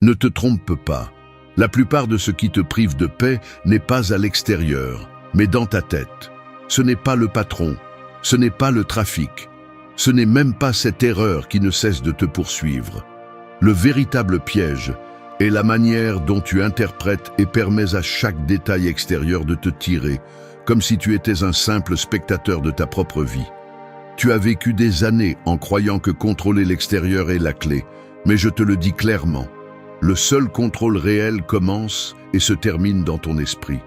Ne te trompe pas. La plupart de ce qui te prive de paix n'est pas à l'extérieur, mais dans ta tête. Ce n'est pas le patron, ce n'est pas le trafic, ce n'est même pas cette erreur qui ne cesse de te poursuivre. Le véritable piège est la manière dont tu interprètes et permets à chaque détail extérieur de te tirer, comme si tu étais un simple spectateur de ta propre vie. Tu as vécu des années en croyant que contrôler l'extérieur est la clé, mais je te le dis clairement, le seul contrôle réel commence et se termine dans ton esprit.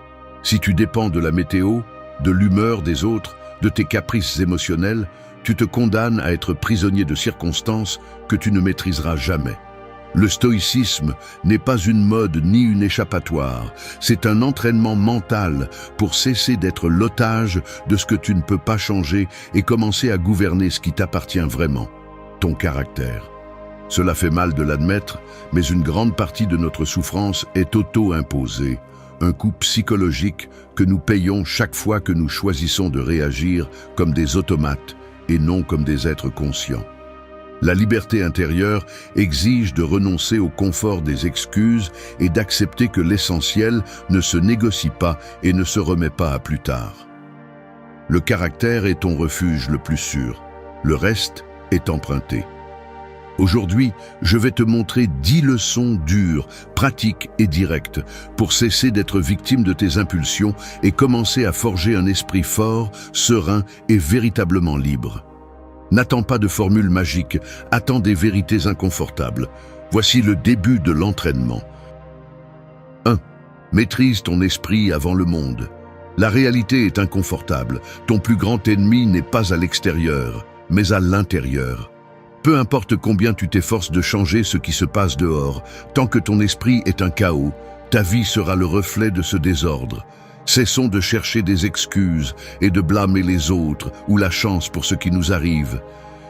Si tu dépends de la météo, de l'humeur des autres, de tes caprices émotionnels, tu te condamnes à être prisonnier de circonstances que tu ne maîtriseras jamais. Le stoïcisme n'est pas une mode ni une échappatoire, c'est un entraînement mental pour cesser d'être l'otage de ce que tu ne peux pas changer et commencer à gouverner ce qui t'appartient vraiment, ton caractère. Cela fait mal de l'admettre, mais une grande partie de notre souffrance est auto-imposée, un coût psychologique que nous payons chaque fois que nous choisissons de réagir comme des automates et non comme des êtres conscients. La liberté intérieure exige de renoncer au confort des excuses et d'accepter que l'essentiel ne se négocie pas et ne se remet pas à plus tard. Le caractère est ton refuge le plus sûr, le reste est emprunté. Aujourd'hui, je vais te montrer 10 leçons dures, pratiques et directes pour cesser d'être victime de tes impulsions et commencer à forger un esprit fort, serein et véritablement libre. N'attends pas de formules magiques, attends des vérités inconfortables. Voici le début de l'entraînement. 1. Maîtrise ton esprit avant le monde. La réalité est inconfortable. Ton plus grand ennemi n'est pas à l'extérieur, mais à l'intérieur. Peu importe combien tu t'efforces de changer ce qui se passe dehors, tant que ton esprit est un chaos, ta vie sera le reflet de ce désordre. Cessons de chercher des excuses et de blâmer les autres ou la chance pour ce qui nous arrive.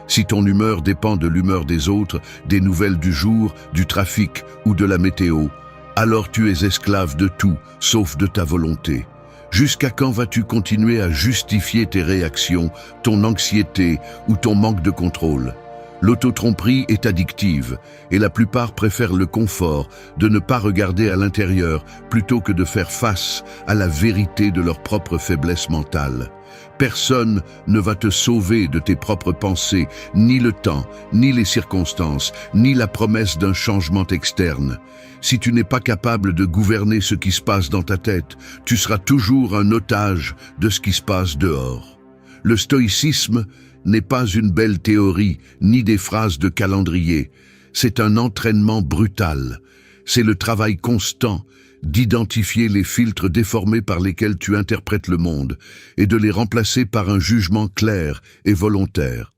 Si ton humeur dépend de l'humeur des autres, des nouvelles du jour, du trafic ou de la météo, alors tu es esclave de tout, sauf de ta volonté. Jusqu'à quand vas-tu continuer à justifier tes réactions, ton anxiété ou ton manque de contrôle ? L'autotromperie est addictive et la plupart préfèrent le confort de ne pas regarder à l'intérieur plutôt que de faire face à la vérité de leur propre faiblesse mentale. Personne ne va te sauver de tes propres pensées, ni le temps, ni les circonstances, ni la promesse d'un changement externe. Si tu n'es pas capable de gouverner ce qui se passe dans ta tête, tu seras toujours un otage de ce qui se passe dehors. Le stoïcisme n'est pas une belle théorie, ni des phrases de calendrier. C'est un entraînement brutal. C'est le travail constant d'identifier les filtres déformés par lesquels tu interprètes le monde et de les remplacer par un jugement clair et volontaire.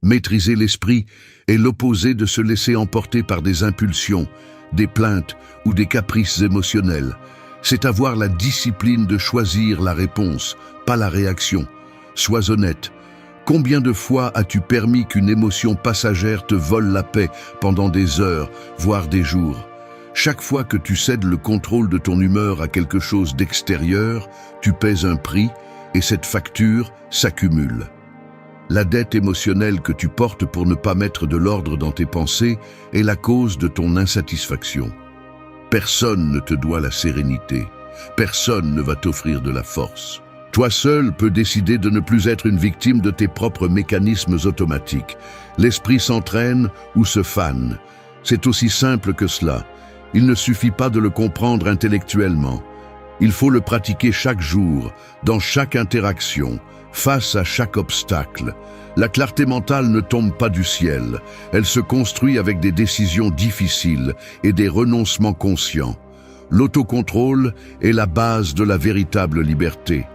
Maîtriser l'esprit est l'opposé de se laisser emporter par des impulsions, des plaintes ou des caprices émotionnels. C'est avoir la discipline de choisir la réponse, pas la réaction. Sois honnête. Combien de fois as-tu permis qu'une émotion passagère te vole la paix pendant des heures, voire des jours ? Chaque fois que tu cèdes le contrôle de ton humeur à quelque chose d'extérieur, tu paies un prix et cette facture s'accumule. La dette émotionnelle que tu portes pour ne pas mettre de l'ordre dans tes pensées est la cause de ton insatisfaction. Personne ne te doit la sérénité. Personne ne va t'offrir de la force. Toi seul peux décider de ne plus être une victime de tes propres mécanismes automatiques. L'esprit s'entraîne ou se fane. C'est aussi simple que cela. Il ne suffit pas de le comprendre intellectuellement. Il faut le pratiquer chaque jour, dans chaque interaction, face à chaque obstacle. La clarté mentale ne tombe pas du ciel. Elle se construit avec des décisions difficiles et des renoncements conscients. L'autocontrôle est la base de la véritable liberté.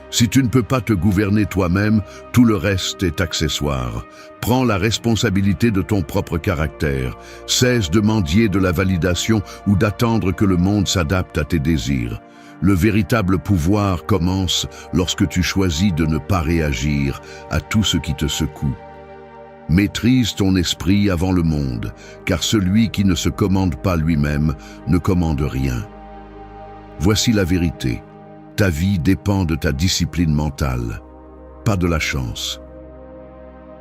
Si tu ne peux pas te gouverner toi-même, tout le reste est accessoire. Prends la responsabilité de ton propre caractère. Cesse de mendier de la validation ou d'attendre que le monde s'adapte à tes désirs. Le véritable pouvoir commence lorsque tu choisis de ne pas réagir à tout ce qui te secoue. Maîtrise ton esprit avant le monde, car celui qui ne se commande pas lui-même ne commande rien. Voici la vérité. Ta vie dépend de ta discipline mentale, pas de la chance.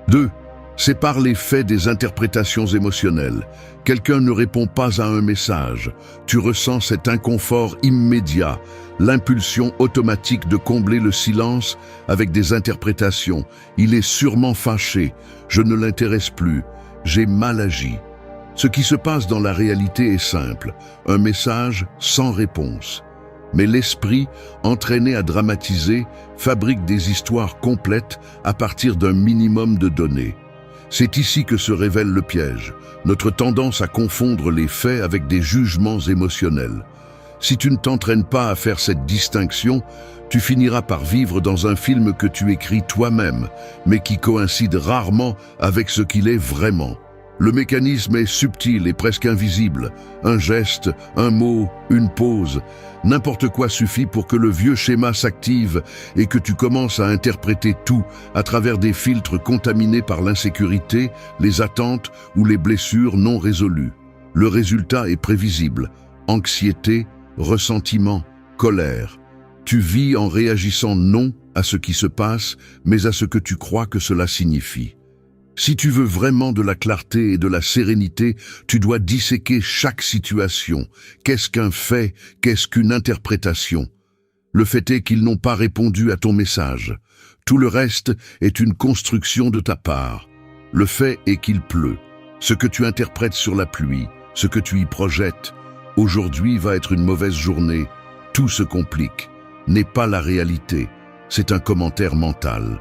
2. Sépare les faits des interprétations émotionnelles. Quelqu'un ne répond pas à un message. Tu ressens cet inconfort immédiat, l'impulsion automatique de combler le silence avec des interprétations. Il est sûrement fâché. Je ne l'intéresse plus. J'ai mal agi. Ce qui se passe dans la réalité est simple. Un message sans réponse. Mais l'esprit, entraîné à dramatiser, fabrique des histoires complètes à partir d'un minimum de données. C'est ici que se révèle le piège, notre tendance à confondre les faits avec des jugements émotionnels. Si tu ne t'entraînes pas à faire cette distinction, tu finiras par vivre dans un film que tu écris toi-même, mais qui coïncide rarement avec ce qu'il est vraiment. Le mécanisme est subtil et presque invisible. Un geste, un mot, une pause, n'importe quoi suffit pour que le vieux schéma s'active et que tu commences à interpréter tout à travers des filtres contaminés par l'insécurité, les attentes ou les blessures non résolues. Le résultat est prévisible. Anxiété, ressentiment, colère. Tu vis en réagissant non à ce qui se passe, mais à ce que tu crois que cela signifie. Si tu veux vraiment de la clarté et de la sérénité, tu dois disséquer chaque situation. Qu'est-ce qu'un fait? Qu'est-ce qu'une interprétation? Le fait est qu'ils n'ont pas répondu à ton message. Tout le reste est une construction de ta part. Le fait est qu'il pleut. Ce que tu interprètes sur la pluie, ce que tu y projettes. Aujourd'hui va être une mauvaise journée. Tout se complique. N'est pas la réalité. C'est un commentaire mental.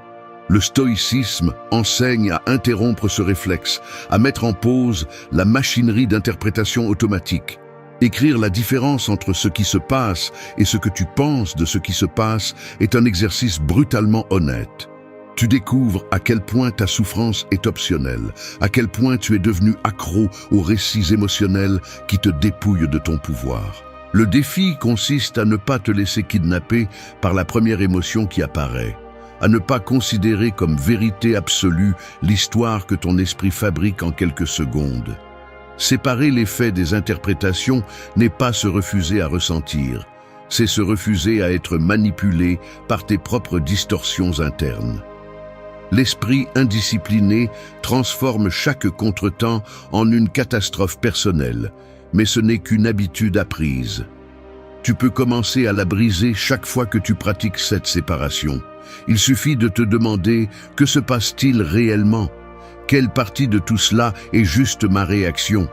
Le stoïcisme enseigne à interrompre ce réflexe, à mettre en pause la machinerie d'interprétation automatique. Écrire la différence entre ce qui se passe et ce que tu penses de ce qui se passe est un exercice brutalement honnête. Tu découvres à quel point ta souffrance est optionnelle, à quel point tu es devenu accro aux récits émotionnels qui te dépouillent de ton pouvoir. Le défi consiste à ne pas te laisser kidnapper par la première émotion qui apparaît, à ne pas considérer comme vérité absolue l'histoire que ton esprit fabrique en quelques secondes. Séparer les faits des interprétations n'est pas se refuser à ressentir, c'est se refuser à être manipulé par tes propres distorsions internes. L'esprit indiscipliné transforme chaque contretemps en une catastrophe personnelle, mais ce n'est qu'une habitude apprise. Tu peux commencer à la briser chaque fois que tu pratiques cette séparation. Il suffit de te demander « Que se passe-t-il réellement ? Quelle partie de tout cela est juste ma réaction ?»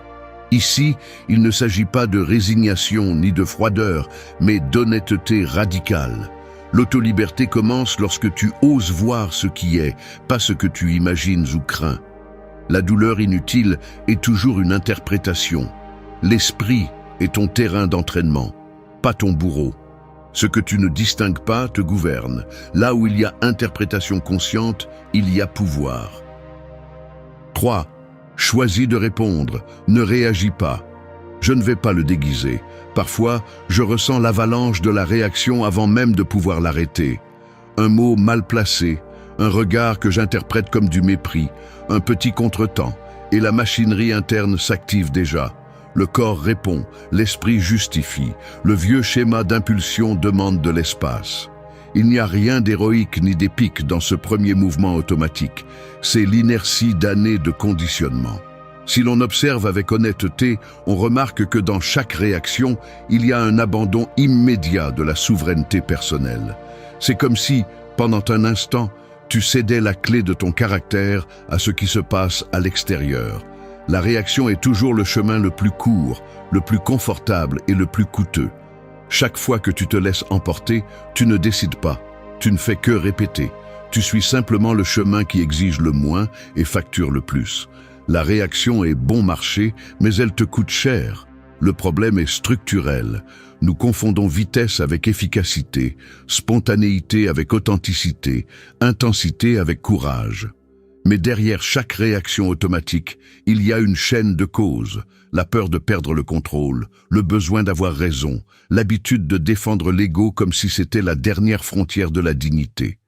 Ici, il ne s'agit pas de résignation ni de froideur, mais d'honnêteté radicale. L'autoliberté commence lorsque tu oses voir ce qui est, pas ce que tu imagines ou crains. La douleur inutile est toujours une interprétation. L'esprit est ton terrain d'entraînement, pas ton bourreau. Ce que tu ne distingues pas te gouverne. Là où il y a interprétation consciente, il y a pouvoir. 3. Choisis de répondre, ne réagis pas. Je ne vais pas le déguiser. Parfois, je ressens l'avalanche de la réaction avant même de pouvoir l'arrêter. Un mot mal placé, un regard que j'interprète comme du mépris, un petit contretemps, et la machinerie interne s'active déjà. Le corps répond, l'esprit justifie, le vieux schéma d'impulsion demande de l'espace. Il n'y a rien d'héroïque ni d'épique dans ce premier mouvement automatique. C'est l'inertie d'années de conditionnement. Si l'on observe avec honnêteté, on remarque que dans chaque réaction, il y a un abandon immédiat de la souveraineté personnelle. C'est comme si, pendant un instant, tu cédais la clé de ton caractère à ce qui se passe à l'extérieur. La réaction est toujours le chemin le plus court, le plus confortable et le plus coûteux. Chaque fois que tu te laisses emporter, tu ne décides pas, tu ne fais que répéter. Tu suis simplement le chemin qui exige le moins et facture le plus. La réaction est bon marché, mais elle te coûte cher. Le problème est structurel. Nous confondons vitesse avec efficacité, spontanéité avec authenticité, intensité avec courage. Mais derrière chaque réaction automatique, il y a une chaîne de causes. La peur de perdre le contrôle, le besoin d'avoir raison, l'habitude de défendre l'ego comme si c'était la dernière frontière de la dignité.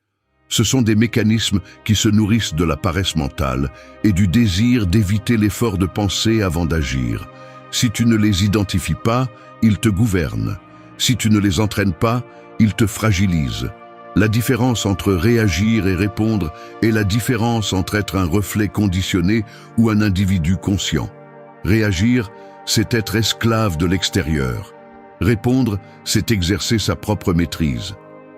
Ce sont des mécanismes qui se nourrissent de la paresse mentale et du désir d'éviter l'effort de penser avant d'agir. Si tu ne les identifies pas, ils te gouvernent. Si tu ne les entraînes pas, ils te fragilisent. La différence entre réagir et répondre est la différence entre être un reflet conditionné ou un individu conscient. Réagir, c'est être esclave de l'extérieur. Répondre, c'est exercer sa propre maîtrise.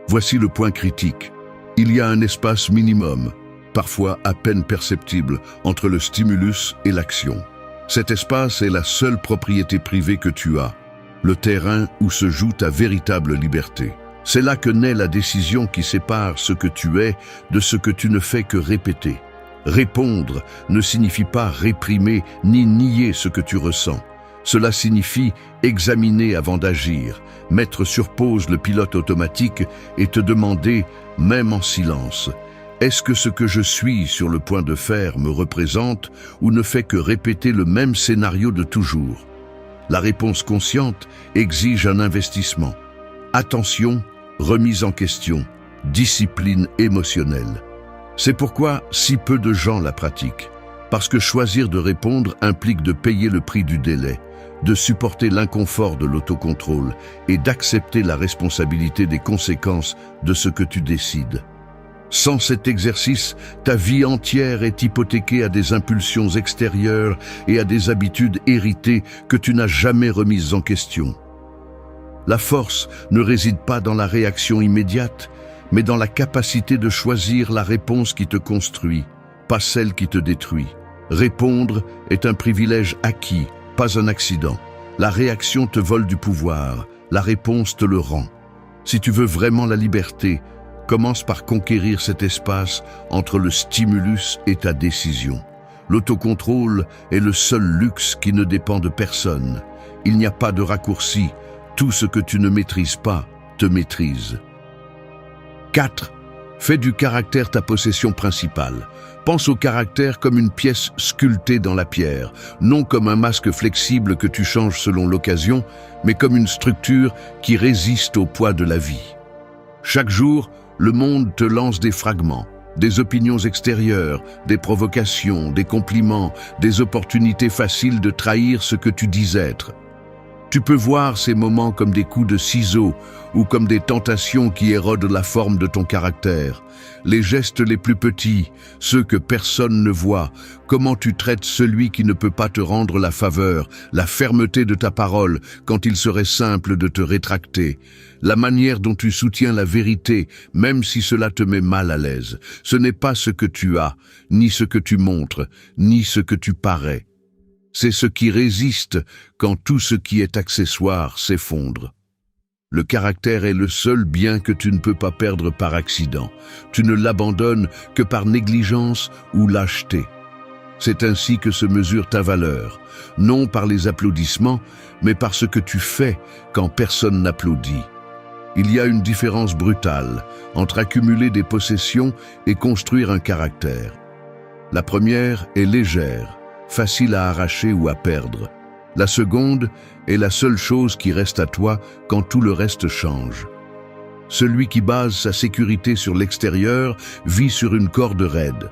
Voici le point critique. Il y a un espace minimum, parfois à peine perceptible, entre le stimulus et l'action. Cet espace est la seule propriété privée que tu as, le terrain où se joue ta véritable liberté. C'est là que naît la décision qui sépare ce que tu es de ce que tu ne fais que répéter. Répondre ne signifie pas réprimer ni nier ce que tu ressens. Cela signifie examiner avant d'agir, mettre sur pause le pilote automatique et te demander, même en silence, est-ce que ce que je suis sur le point de faire me représente ou ne fait que répéter le même scénario de toujours? La réponse consciente exige un investissement. Attention, remise en question, discipline émotionnelle. C'est pourquoi si peu de gens la pratiquent. Parce que choisir de répondre implique de payer le prix du délai, de supporter l'inconfort de l'autocontrôle et d'accepter la responsabilité des conséquences de ce que tu décides. Sans cet exercice, ta vie entière est hypothéquée à des impulsions extérieures et à des habitudes héritées que tu n'as jamais remises en question. La force ne réside pas dans la réaction immédiate, mais dans la capacité de choisir la réponse qui te construit, pas celle qui te détruit. Répondre est un privilège acquis, pas un accident. La réaction te vole du pouvoir, la réponse te le rend. Si tu veux vraiment la liberté, commence par conquérir cet espace entre le stimulus et ta décision. L'autocontrôle est le seul luxe qui ne dépend de personne. Il n'y a pas de raccourci. Tout ce que tu ne maîtrises pas te maîtrise. 4. Fais du caractère ta possession principale. Pense au caractère comme une pièce sculptée dans la pierre, non comme un masque flexible que tu changes selon l'occasion, mais comme une structure qui résiste au poids de la vie. Chaque jour, le monde te lance des fragments, des opinions extérieures, des provocations, des compliments, des opportunités faciles de trahir ce que tu dis être. Tu peux voir ces moments comme des coups de ciseaux ou comme des tentations qui érodent la forme de ton caractère. Les gestes les plus petits, ceux que personne ne voit, comment tu traites celui qui ne peut pas te rendre la faveur, la fermeté de ta parole quand il serait simple de te rétracter, la manière dont tu soutiens la vérité, même si cela te met mal à l'aise. Ce n'est pas ce que tu as, ni ce que tu montres, ni ce que tu parais. C'est ce qui résiste quand tout ce qui est accessoire s'effondre. Le caractère est le seul bien que tu ne peux pas perdre par accident. Tu ne l'abandonnes que par négligence ou lâcheté. C'est ainsi que se mesure ta valeur, non par les applaudissements, mais par ce que tu fais quand personne n'applaudit. Il y a une différence brutale entre accumuler des possessions et construire un caractère. La première est légère, facile à arracher ou à perdre. La seconde est la seule chose qui reste à toi quand tout le reste change. Celui qui base sa sécurité sur l'extérieur vit sur une corde raide.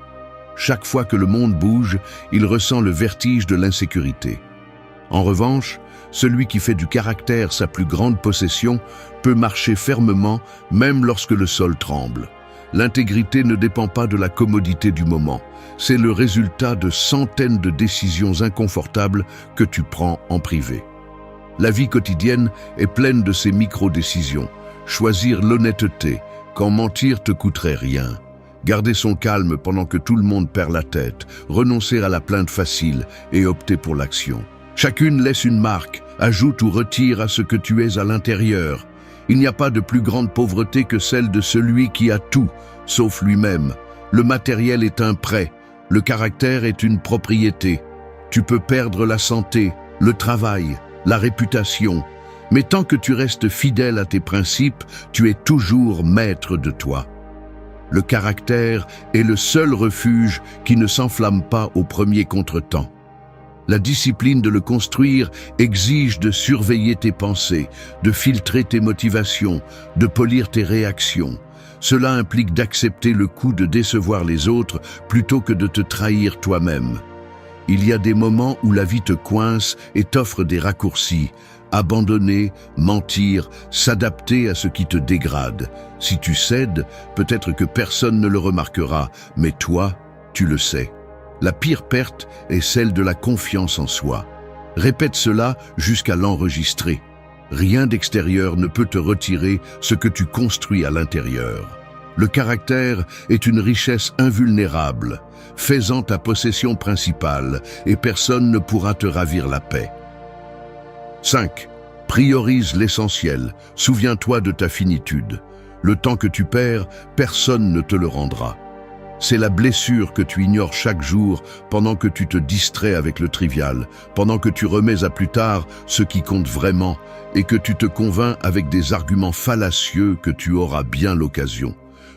Chaque fois que le monde bouge, il ressent le vertige de l'insécurité. En revanche, celui qui fait du caractère sa plus grande possession peut marcher fermement même lorsque le sol tremble. L'intégrité ne dépend pas de la commodité du moment. C'est le résultat de centaines de décisions inconfortables que tu prends en privé. La vie quotidienne est pleine de ces micro-décisions. Choisir l'honnêteté quand mentir te coûterait rien. Garder son calme pendant que tout le monde perd la tête. Renoncer à la plainte facile et opter pour l'action. Chacune laisse une marque, ajoute ou retire à ce que tu es à l'intérieur. Il n'y a pas de plus grande pauvreté que celle de celui qui a tout, sauf lui-même. Le matériel est un prêt, le caractère est une propriété. Tu peux perdre la santé, le travail, la réputation, mais tant que tu restes fidèle à tes principes, tu es toujours maître de toi. Le caractère est le seul refuge qui ne s'enflamme pas au premier contretemps. La discipline de le construire exige de surveiller tes pensées, de filtrer tes motivations, de polir tes réactions. Cela implique d'accepter le coût de décevoir les autres plutôt que de te trahir toi-même. Il y a des moments où la vie te coince et t'offre des raccourcis. abandonner, mentir, s'adapter à ce qui te dégrade. Si tu cèdes, peut-être que personne ne le remarquera, mais toi, tu le sais. La pire perte est celle de la confiance en soi. Répète cela jusqu'à l'enregistrer. Rien d'extérieur ne peut te retirer ce que tu construis à l'intérieur. Le caractère est une richesse invulnérable. Fais-en ta possession principale et personne ne pourra te ravir la paix. 5. Priorise l'essentiel. Souviens-toi de ta finitude. Le temps que tu perds, personne ne te le rendra. C'est la blessure que tu ignores chaque jour pendant que tu te distrais avec le trivial, pendant que tu remets à plus tard ce qui compte vraiment et que tu te convaincs avec des arguments fallacieux que tu auras bien l'occasion.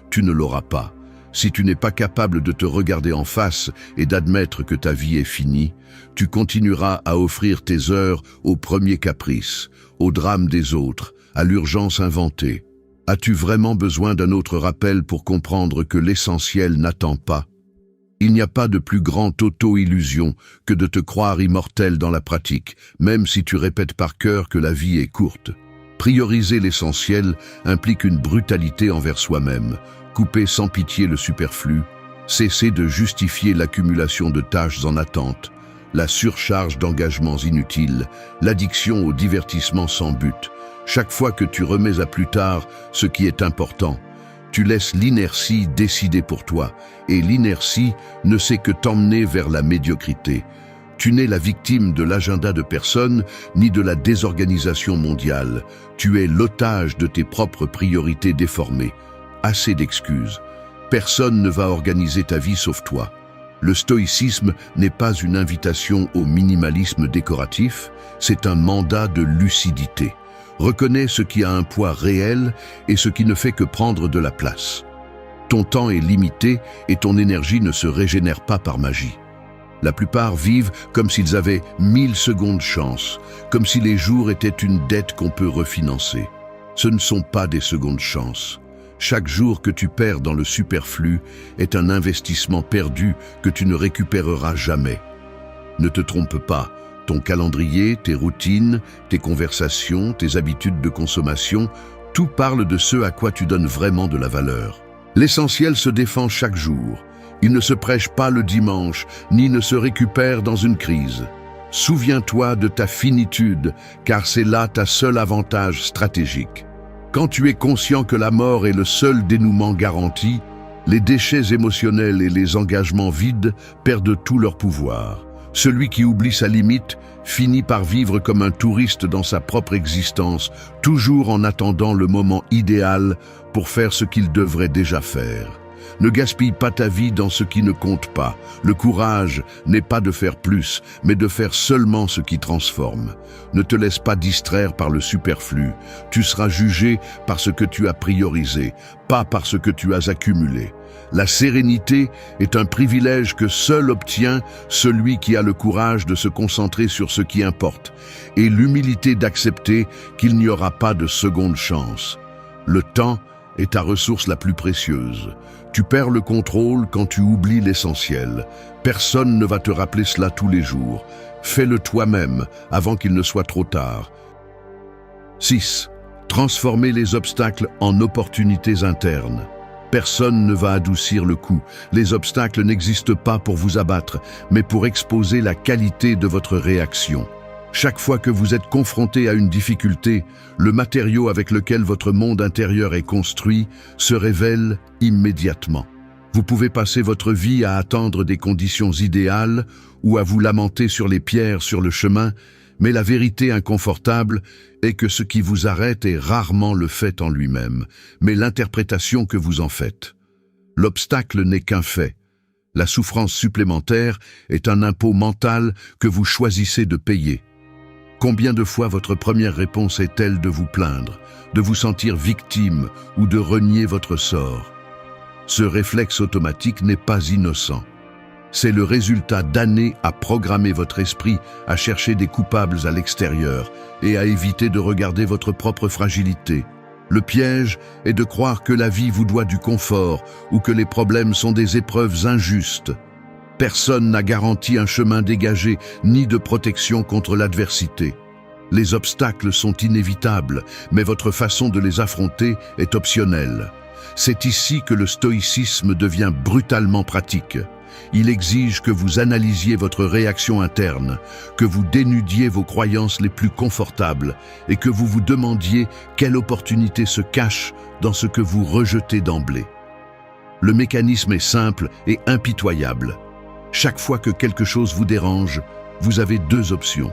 Tu ne l'auras pas. Si tu n'es pas capable de te regarder en face et d'admettre que ta vie est finie, tu continueras à offrir tes heures aux premiers caprices, au drame des autres, à l'urgence inventée. As-tu vraiment besoin d'un autre rappel pour comprendre que l'essentiel n'attend pas? Il n'y a pas de plus grande auto-illusion que de te croire immortel dans la pratique, même si tu répètes par cœur que la vie est courte. Prioriser l'essentiel implique une brutalité envers soi-même, couper sans pitié le superflu, cesser de justifier l'accumulation de tâches en attente, la surcharge d'engagements inutiles, l'addiction au divertissement sans but. Chaque fois que tu remets à plus tard ce qui est important, tu laisses l'inertie décider pour toi, et l'inertie ne sait que t'emmener vers la médiocrité. Tu n'es la victime de l'agenda de personne, ni de la désorganisation mondiale. Tu es l'otage de tes propres priorités déformées. Assez d'excuses. Personne ne va organiser ta vie sauf toi. Le stoïcisme n'est pas une invitation au minimalisme décoratif, c'est un mandat de lucidité. Reconnais ce qui a un poids réel et ce qui ne fait que prendre de la place. Ton temps est limité et ton énergie ne se régénère pas par magie. La plupart vivent comme s'ils avaient 1000 secondes chance, comme si les jours étaient une dette qu'on peut refinancer. Ce ne sont pas des secondes chances. Chaque jour que tu perds dans le superflu est un investissement perdu que tu ne récupéreras jamais. Ne te trompe pas. Ton calendrier, tes routines, tes conversations, tes habitudes de consommation, tout parle de ce à quoi tu donnes vraiment de la valeur. L'essentiel se défend chaque jour. Il ne se prêche pas le dimanche, ni ne se récupère dans une crise. Souviens-toi de ta finitude, car c'est là ta seul avantage stratégique. Quand tu es conscient que la mort est le seul dénouement garanti, les déchets émotionnels et les engagements vides perdent tout leur pouvoir. Celui qui oublie sa limite finit par vivre comme un touriste dans sa propre existence, toujours en attendant le moment idéal pour faire ce qu'il devrait déjà faire. Ne gaspille pas ta vie dans ce qui ne compte pas. Le courage n'est pas de faire plus, mais de faire seulement ce qui transforme. Ne te laisse pas distraire par le superflu. Tu seras jugé par ce que tu as priorisé, pas par ce que tu as accumulé. La sérénité est un privilège que seul obtient celui qui a le courage de se concentrer sur ce qui importe et l'humilité d'accepter qu'il n'y aura pas de seconde chance. Le temps est ta ressource la plus précieuse. Tu perds le contrôle quand tu oublies l'essentiel. Personne ne va te rappeler cela tous les jours. Fais-le toi-même avant qu'il ne soit trop tard. 6. Transformer les obstacles en opportunités internes. Personne ne va adoucir le coup. Les obstacles n'existent pas pour vous abattre, mais pour exposer la qualité de votre réaction. Chaque fois que vous êtes confronté à une difficulté, le matériau avec lequel votre monde intérieur est construit se révèle immédiatement. Vous pouvez passer votre vie à attendre des conditions idéales ou à vous lamenter sur les pierres sur le chemin, mais la vérité inconfortable est que ce qui vous arrête est rarement le fait en lui-même, mais l'interprétation que vous en faites. L'obstacle n'est qu'un fait. La souffrance supplémentaire est un impôt mental que vous choisissez de payer. Combien de fois votre première réponse est-elle de vous plaindre, de vous sentir victime ou de renier votre sort? Ce réflexe automatique n'est pas innocent. C'est le résultat d'années à programmer votre esprit à chercher des coupables à l'extérieur et à éviter de regarder votre propre fragilité. Le piège est de croire que la vie vous doit du confort ou que les problèmes sont des épreuves injustes. Personne n'a garanti un chemin dégagé ni de protection contre l'adversité. Les obstacles sont inévitables, mais votre façon de les affronter est optionnelle. C'est ici que le stoïcisme devient brutalement pratique. Il exige que vous analysiez votre réaction interne, que vous dénudiez vos croyances les plus confortables et que vous vous demandiez quelle opportunité se cache dans ce que vous rejetez d'emblée. Le mécanisme est simple et impitoyable. Chaque fois que quelque chose vous dérange, vous avez deux options.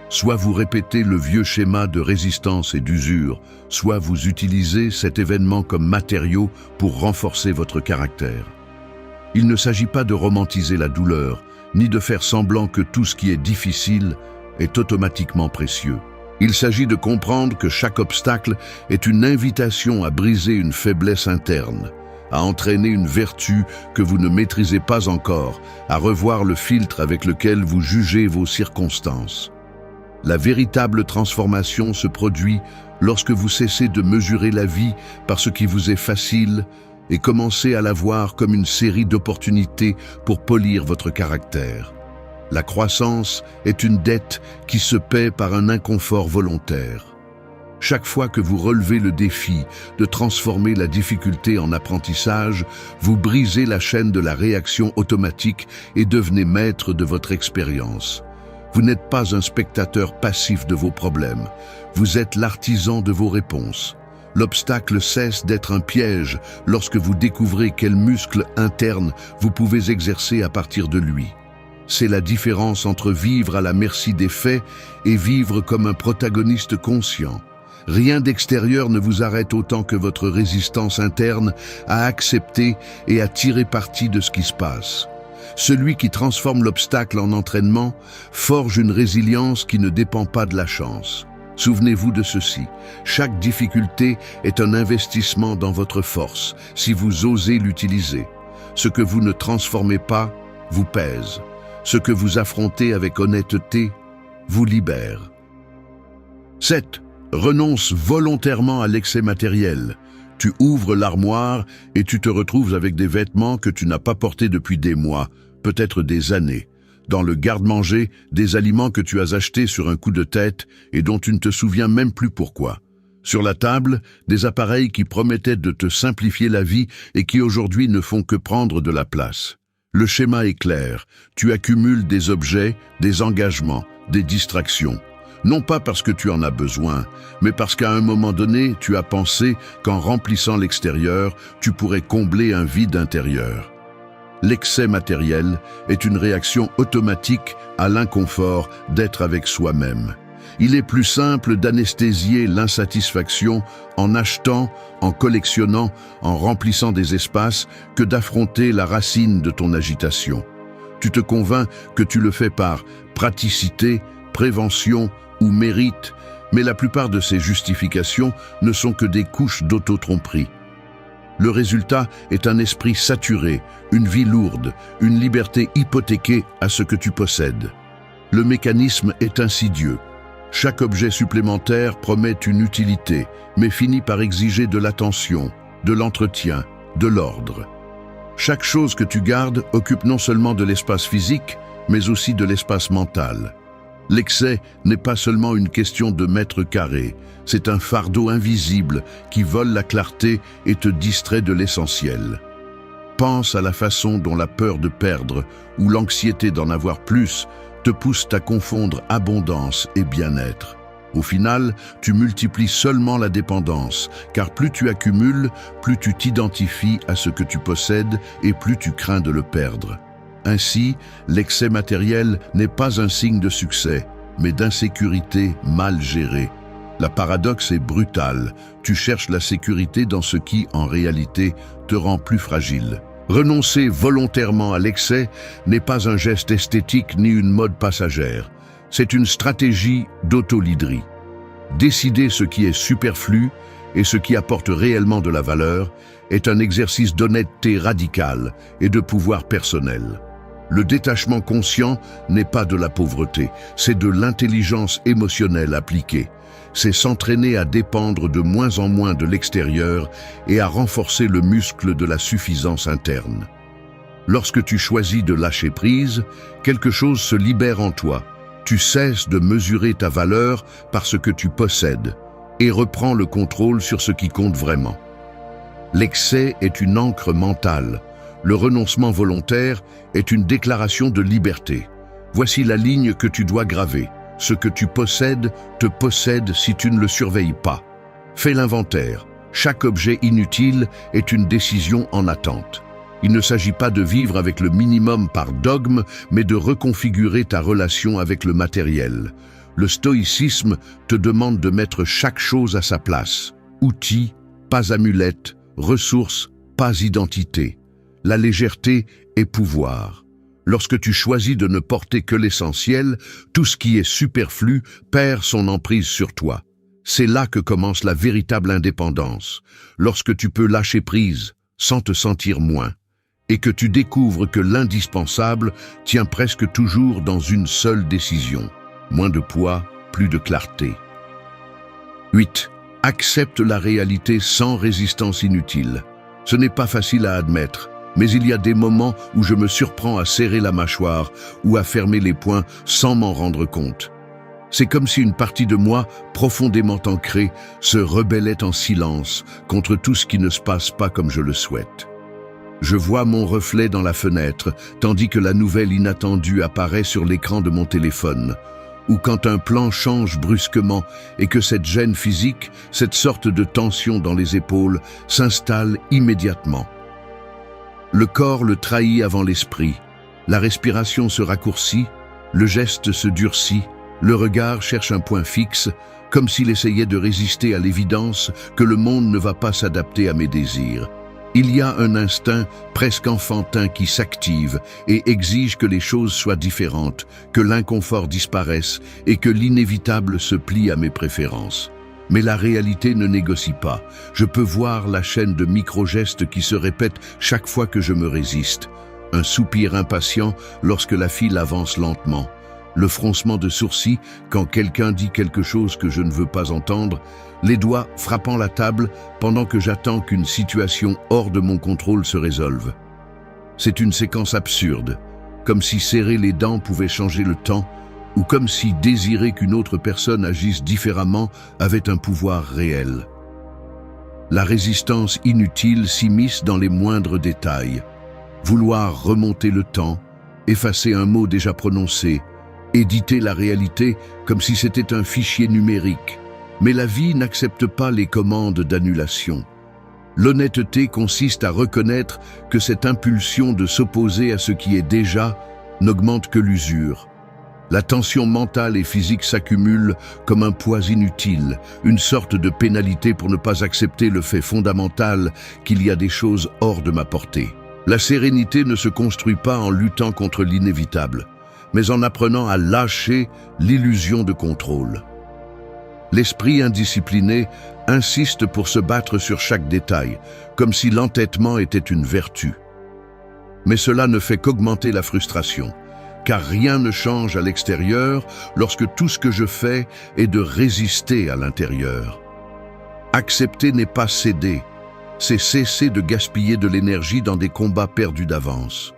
Soit vous répétez le vieux schéma de résistance et d'usure, soit vous utilisez cet événement comme matériau pour renforcer votre caractère. Il ne s'agit pas de romantiser la douleur, ni de faire semblant que tout ce qui est difficile est automatiquement précieux. Il s'agit de comprendre que chaque obstacle est une invitation à briser une faiblesse interne, à entraîner une vertu que vous ne maîtrisez pas encore, à revoir le filtre avec lequel vous jugez vos circonstances. La véritable transformation se produit lorsque vous cessez de mesurer la vie par ce qui vous est facile et commencez à la voir comme une série d'opportunités pour polir votre caractère. La croissance est une dette qui se paie par un inconfort volontaire. Chaque fois que vous relevez le défi de transformer la difficulté en apprentissage, vous brisez la chaîne de la réaction automatique et devenez maître de votre expérience. Vous n'êtes pas un spectateur passif de vos problèmes, vous êtes l'artisan de vos réponses. L'obstacle cesse d'être un piège lorsque vous découvrez quel muscle interne vous pouvez exercer à partir de lui. C'est la différence entre vivre à la merci des faits et vivre comme un protagoniste conscient. Rien d'extérieur ne vous arrête autant que votre résistance interne à accepter et à tirer parti de ce qui se passe. Celui qui transforme l'obstacle en entraînement forge une résilience qui ne dépend pas de la chance. Souvenez-vous de ceci, chaque difficulté est un investissement dans votre force, si vous osez l'utiliser. Ce que vous ne transformez pas vous pèse. Ce que vous affrontez avec honnêteté vous libère. 7. Renonce volontairement à l'excès matériel. Tu ouvres l'armoire et tu te retrouves avec des vêtements que tu n'as pas portés depuis des mois, peut-être des années. Dans le garde-manger, des aliments que tu as achetés sur un coup de tête et dont tu ne te souviens même plus pourquoi. Sur la table, des appareils qui promettaient de te simplifier la vie et qui aujourd'hui ne font que prendre de la place. Le schéma est clair, tu accumules des objets, des engagements, des distractions. Non pas parce que tu en as besoin, mais parce qu'à un moment donné, tu as pensé qu'en remplissant l'extérieur, tu pourrais combler un vide intérieur. L'excès matériel est une réaction automatique à l'inconfort d'être avec soi-même. Il est plus simple d'anesthésier l'insatisfaction en achetant, en collectionnant, en remplissant des espaces, que d'affronter la racine de ton agitation. Tu te convaincs que tu le fais par praticité, prévention ou mérite, mais la plupart de ces justifications ne sont que des couches d'auto-tromperie. Le résultat est un esprit saturé, une vie lourde, une liberté hypothéquée à ce que tu possèdes. Le mécanisme est insidieux. Chaque objet supplémentaire promet une utilité, mais finit par exiger de l'attention, de l'entretien, de l'ordre. Chaque chose que tu gardes occupe non seulement de l'espace physique, mais aussi de l'espace mental. L'excès n'est pas seulement une question de mètres carrés, c'est un fardeau invisible qui vole la clarté et te distrait de l'essentiel. Pense à la façon dont la peur de perdre ou l'anxiété d'en avoir plus te poussent à confondre abondance et bien-être. Au final, tu multiplies seulement la dépendance, car plus tu accumules, plus tu t'identifies à ce que tu possèdes et plus tu crains de le perdre. Ainsi, l'excès matériel n'est pas un signe de succès, mais d'insécurité mal gérée. La paradoxe est brutale. Tu cherches la sécurité dans ce qui, en réalité, te rend plus fragile. Renoncer volontairement à l'excès n'est pas un geste esthétique ni une mode passagère. C'est une stratégie d'autolydrie. Décider ce qui est superflu et ce qui apporte réellement de la valeur est un exercice d'honnêteté radicale et de pouvoir personnel. Le détachement conscient n'est pas de la pauvreté, c'est de l'intelligence émotionnelle appliquée. C'est s'entraîner à dépendre de moins en moins de l'extérieur et à renforcer le muscle de la suffisance interne. Lorsque tu choisis de lâcher prise, quelque chose se libère en toi. Tu cesses de mesurer ta valeur par ce que tu possèdes et reprends le contrôle sur ce qui compte vraiment. L'excès est une ancre mentale. Le renoncement volontaire est une déclaration de liberté. Voici la ligne que tu dois graver. Ce que tu possèdes te possède si tu ne le surveilles pas. Fais l'inventaire. Chaque objet inutile est une décision en attente. Il ne s'agit pas de vivre avec le minimum par dogme, mais de reconfigurer ta relation avec le matériel. Le stoïcisme te demande de mettre chaque chose à sa place. Outils, pas amulette, ressources, pas identité. La légèreté est pouvoir. Lorsque tu choisis de ne porter que l'essentiel, tout ce qui est superflu perd son emprise sur toi. C'est là que commence la véritable indépendance, lorsque tu peux lâcher prise sans te sentir moins, et que tu découvres que l'indispensable tient presque toujours dans une seule décision. Moins de poids, plus de clarté. 8. Accepte la réalité sans résistance inutile. Ce n'est pas facile à admettre, mais il y a des moments où je me surprends à serrer la mâchoire ou à fermer les poings sans m'en rendre compte. C'est comme si une partie de moi, profondément ancrée, se rebellait en silence contre tout ce qui ne se passe pas comme je le souhaite. Je vois mon reflet dans la fenêtre, tandis que la nouvelle inattendue apparaît sur l'écran de mon téléphone. Ou quand un plan change brusquement et que cette gêne physique, cette sorte de tension dans les épaules, s'installe immédiatement. Le corps le trahit avant l'esprit, la respiration se raccourcit, le geste se durcit, le regard cherche un point fixe, comme s'il essayait de résister à l'évidence que le monde ne va pas s'adapter à mes désirs. Il y a un instinct presque enfantin qui s'active et exige que les choses soient différentes, que l'inconfort disparaisse et que l'inévitable se plie à mes préférences. Mais la réalité ne négocie pas. Je peux voir la chaîne de micro-gestes qui se répètent chaque fois que je me résiste. Un soupir impatient lorsque la file avance lentement. Le froncement de sourcils quand quelqu'un dit quelque chose que je ne veux pas entendre, les doigts frappant la table pendant que j'attends qu'une situation hors de mon contrôle se résolve. C'est une séquence absurde, comme si serrer les dents pouvait changer le temps, ou comme si désirer qu'une autre personne agisse différemment avait un pouvoir réel. La résistance inutile s'immisce dans les moindres détails. Vouloir remonter le temps, effacer un mot déjà prononcé, éditer la réalité comme si c'était un fichier numérique. Mais la vie n'accepte pas les commandes d'annulation. L'honnêteté consiste à reconnaître que cette impulsion de s'opposer à ce qui est déjà n'augmente que l'usure. La tension mentale et physique s'accumule comme un poids inutile, une sorte de pénalité pour ne pas accepter le fait fondamental qu'il y a des choses hors de ma portée. La sérénité ne se construit pas en luttant contre l'inévitable, mais en apprenant à lâcher l'illusion de contrôle. L'esprit indiscipliné insiste pour se battre sur chaque détail, comme si l'entêtement était une vertu. Mais cela ne fait qu'augmenter la frustration, car rien ne change à l'extérieur lorsque tout ce que je fais est de résister à l'intérieur. Accepter n'est pas céder, c'est cesser de gaspiller de l'énergie dans des combats perdus d'avance.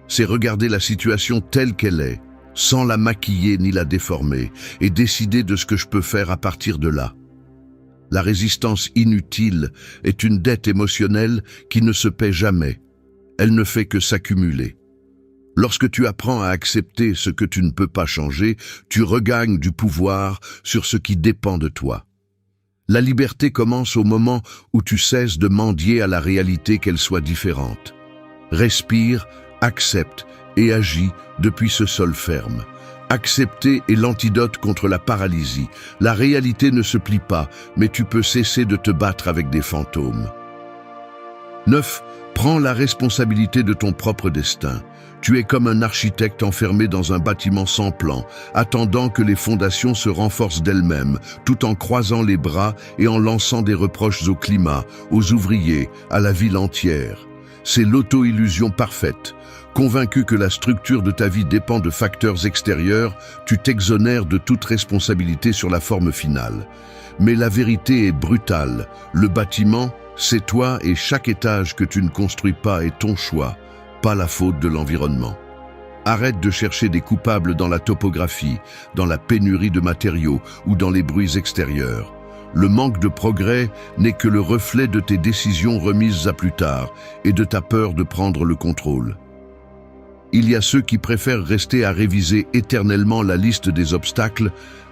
C'est regarder la situation telle qu'elle est, sans la maquiller ni la déformer, et décider de ce que je peux faire à partir de là. La résistance inutile est une dette émotionnelle qui ne se paie jamais. Elle ne fait que s'accumuler. Lorsque tu apprends à accepter ce que tu ne peux pas changer, tu regagnes du pouvoir sur ce qui dépend de toi. La liberté commence au moment où tu cesses de mendier à la réalité qu'elle soit différente. Respire, accepte et agis depuis ce sol ferme. Accepter est l'antidote contre la paralysie. La réalité ne se plie pas, mais tu peux cesser de te battre avec des fantômes. 9. Prends la responsabilité de ton propre destin. Tu es comme un architecte enfermé dans un bâtiment sans plan, attendant que les fondations se renforcent d'elles-mêmes, tout en croisant les bras et en lançant des reproches au climat, aux ouvriers, à la ville entière. C'est l'auto-illusion parfaite. Convaincu que la structure de ta vie dépend de facteurs extérieurs, tu t'exonères de toute responsabilité sur la forme finale. Mais la vérité est brutale. Le bâtiment, c'est toi et chaque étage que tu ne construis pas est ton choix, pas la faute de l'environnement. Arrête de chercher des coupables dans la topographie, dans la pénurie de matériaux ou dans les bruits extérieurs. Le manque de progrès n'est que le reflet de tes décisions remises à plus tard et de ta peur de prendre le contrôle. Il y a ceux qui préfèrent rester à réviser éternellement la liste des obstacles,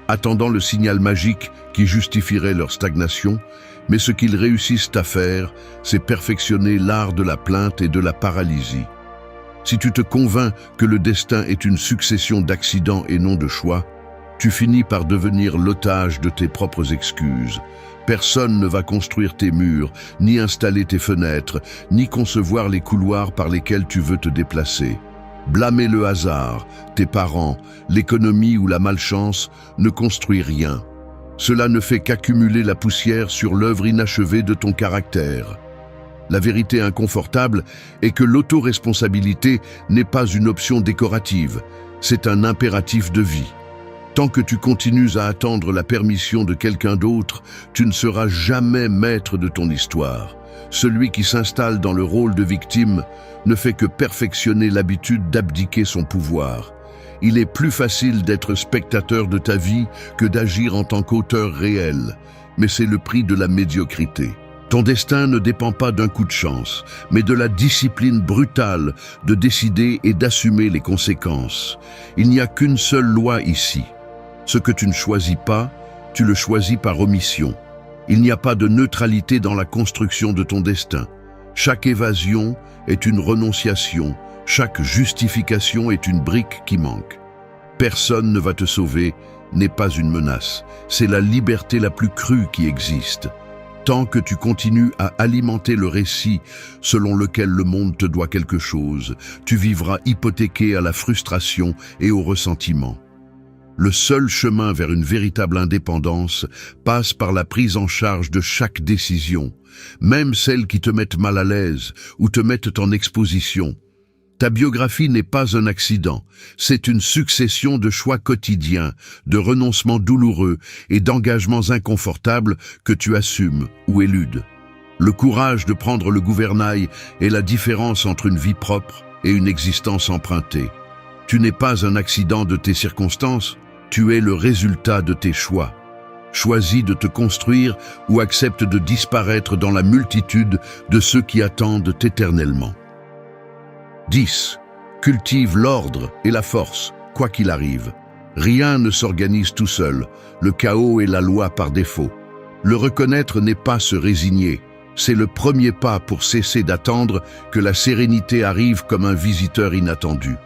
attendant le signal magique qui justifierait leur stagnation, mais ce qu'ils réussissent à faire, c'est perfectionner l'art de la plainte et de la paralysie. Si tu te convaincs que le destin est une succession d'accidents et non de choix, tu finis par devenir l'otage de tes propres excuses. Personne ne va construire tes murs, ni installer tes fenêtres, ni concevoir les couloirs par lesquels tu veux te déplacer. Blâmer le hasard, tes parents, l'économie ou la malchance ne construit rien. Cela ne fait qu'accumuler la poussière sur l'œuvre inachevée de ton caractère. La vérité inconfortable est que l'autoresponsabilité n'est pas une option décorative, c'est un impératif de vie. Tant que tu continues à attendre la permission de quelqu'un d'autre, tu ne seras jamais maître de ton histoire. Celui qui s'installe dans le rôle de victime ne fait que perfectionner l'habitude d'abdiquer son pouvoir. Il est plus facile d'être spectateur de ta vie que d'agir en tant qu'auteur réel, mais c'est le prix de la médiocrité. Ton destin ne dépend pas d'un coup de chance, mais de la discipline brutale de décider et d'assumer les conséquences. Il n'y a qu'une seule loi ici. Ce que tu ne choisis pas, tu le choisis par omission. Il n'y a pas de neutralité dans la construction de ton destin. Chaque évasion est une renonciation, chaque justification est une brique qui manque. Personne ne va te sauver, n'est pas une menace. C'est la liberté la plus crue qui existe. Tant que tu continues à alimenter le récit selon lequel le monde te doit quelque chose, tu vivras hypothéqué à la frustration et au ressentiment. Le seul chemin vers une véritable indépendance passe par la prise en charge de chaque décision, même celles qui te mettent mal à l'aise ou te mettent en exposition. Ta biographie n'est pas un accident, c'est une succession de choix quotidiens, de renoncements douloureux et d'engagements inconfortables que tu assumes ou éludes. Le courage de prendre le gouvernail est la différence entre une vie propre et une existence empruntée. Tu n'es pas un accident de tes circonstances, tu es le résultat de tes choix. Choisis de te construire ou accepte de disparaître dans la multitude de ceux qui attendent éternellement. 10. Cultive l'ordre et la force, quoi qu'il arrive. Rien ne s'organise tout seul, le chaos est la loi par défaut. Le reconnaître n'est pas se résigner, c'est le premier pas pour cesser d'attendre que la sérénité arrive comme un visiteur inattendu.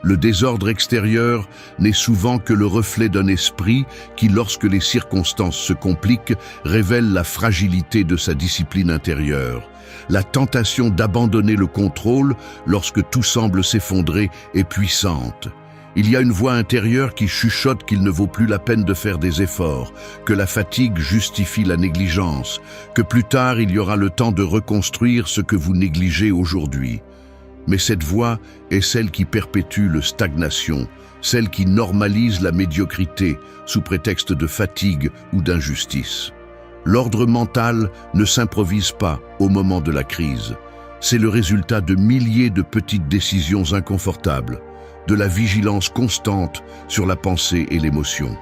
Le désordre extérieur n'est souvent que le reflet d'un esprit qui, lorsque les circonstances se compliquent, révèle la fragilité de sa discipline intérieure. La tentation d'abandonner le contrôle lorsque tout semble s'effondrer est puissante. Il y a une voix intérieure qui chuchote qu'il ne vaut plus la peine de faire des efforts, que la fatigue justifie la négligence, que plus tard il y aura le temps de reconstruire ce que vous négligez aujourd'hui. Mais cette voix est celle qui perpétue la stagnation, celle qui normalise la médiocrité sous prétexte de fatigue ou d'injustice. L'ordre mental ne s'improvise pas au moment de la crise. C'est le résultat de milliers de petites décisions inconfortables, de la vigilance constante sur la pensée et l'émotion.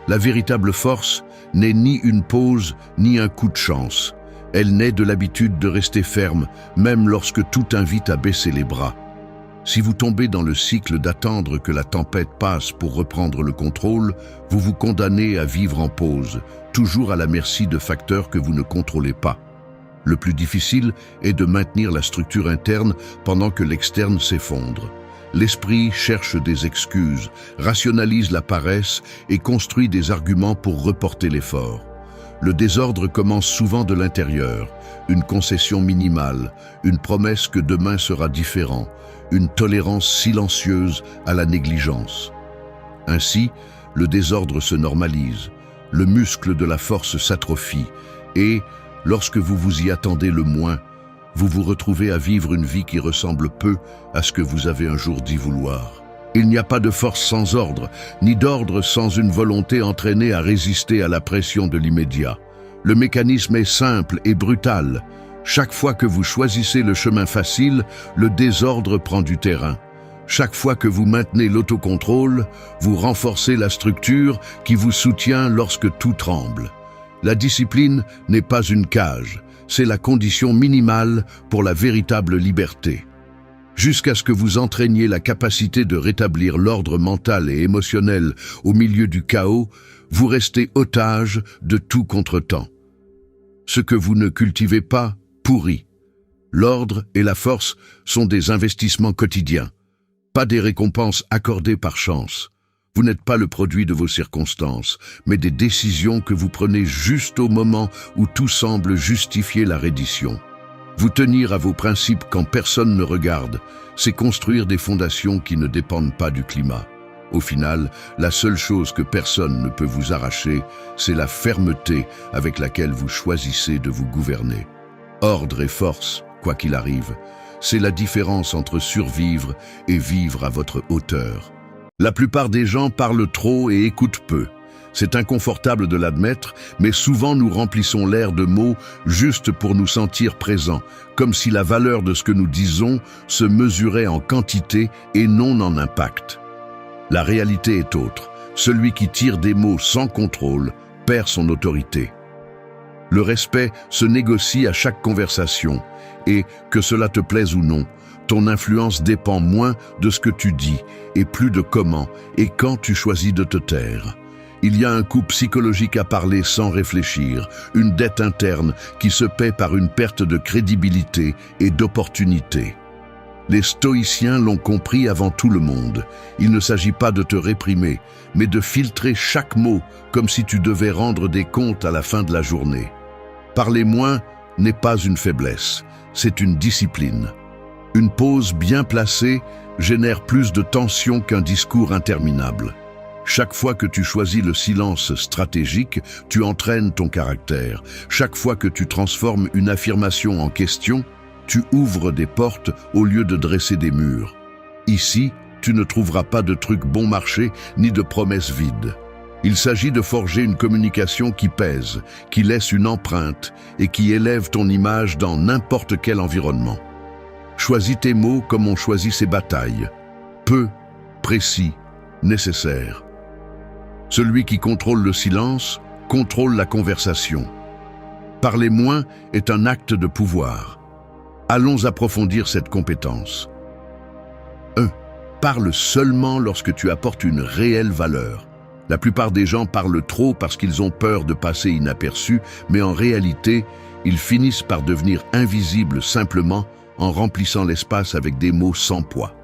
La véritable force n'est ni une pause ni un coup de chance. Elle naît de l'habitude de rester ferme, même lorsque tout invite à baisser les bras. Si vous tombez dans le cycle d'attendre que la tempête passe pour reprendre le contrôle, vous vous condamnez à vivre en pause, toujours à la merci de facteurs que vous ne contrôlez pas. Le plus difficile est de maintenir la structure interne pendant que l'externe s'effondre. L'esprit cherche des excuses, rationalise la paresse et construit des arguments pour reporter l'effort. Le désordre commence souvent de l'intérieur, une concession minimale, une promesse que demain sera différent, une tolérance silencieuse à la négligence. Ainsi, le désordre se normalise, le muscle de la force s'atrophie et, lorsque vous vous y attendez le moins, vous vous retrouvez à vivre une vie qui ressemble peu à ce que vous avez un jour dit vouloir. Il n'y a pas de force sans ordre, ni d'ordre sans une volonté entraînée à résister à la pression de l'immédiat. Le mécanisme est simple et brutal. Chaque fois que vous choisissez le chemin facile, le désordre prend du terrain. Chaque fois que vous maintenez l'autocontrôle, vous renforcez la structure qui vous soutient lorsque tout tremble. La discipline n'est pas une cage, c'est la condition minimale pour la véritable liberté. Jusqu'à ce que vous entraîniez la capacité de rétablir l'ordre mental et émotionnel au milieu du chaos, vous restez otage de tout contretemps. Ce que vous ne cultivez pas pourrit. L'ordre et la force sont des investissements quotidiens, pas des récompenses accordées par chance. Vous n'êtes pas le produit de vos circonstances, mais des décisions que vous prenez juste au moment où tout semble justifier la reddition. Vous tenir à vos principes quand personne ne regarde, c'est construire des fondations qui ne dépendent pas du climat. Au final, la seule chose que personne ne peut vous arracher, c'est la fermeté avec laquelle vous choisissez de vous gouverner. Ordre et force, quoi qu'il arrive, c'est la différence entre survivre et vivre à votre hauteur. La plupart des gens parlent trop et écoutent peu. C'est inconfortable de l'admettre, mais souvent nous remplissons l'air de mots juste pour nous sentir présents, comme si la valeur de ce que nous disons se mesurait en quantité et non en impact. La réalité est autre. Celui qui tire des mots sans contrôle perd son autorité. Le respect se négocie à chaque conversation et, que cela te plaise ou non, ton influence dépend moins de ce que tu dis et plus de comment et quand tu choisis de te taire. Il y a un coût psychologique à parler sans réfléchir, une dette interne qui se paie par une perte de crédibilité et d'opportunité. Les stoïciens l'ont compris avant tout le monde. Il ne s'agit pas de te réprimer, mais de filtrer chaque mot comme si tu devais rendre des comptes à la fin de la journée. Parler moins n'est pas une faiblesse, c'est une discipline. Une pause bien placée génère plus de tension qu'un discours interminable. Chaque fois que tu choisis le silence stratégique, tu entraînes ton caractère. Chaque fois que tu transformes une affirmation en question, tu ouvres des portes au lieu de dresser des murs. Ici, tu ne trouveras pas de trucs bon marché ni de promesses vides. Il s'agit de forger une communication qui pèse, qui laisse une empreinte et qui élève ton image dans n'importe quel environnement. Choisis tes mots comme on choisit ses batailles. Peu, précis, nécessaire. Celui qui contrôle le silence contrôle la conversation. Parler moins est un acte de pouvoir. Allons approfondir cette compétence. 1. Parle seulement lorsque tu apportes une réelle valeur. La plupart des gens parlent trop parce qu'ils ont peur de passer inaperçus, mais en réalité, ils finissent par devenir invisibles simplement en remplissant l'espace avec des mots sans poids.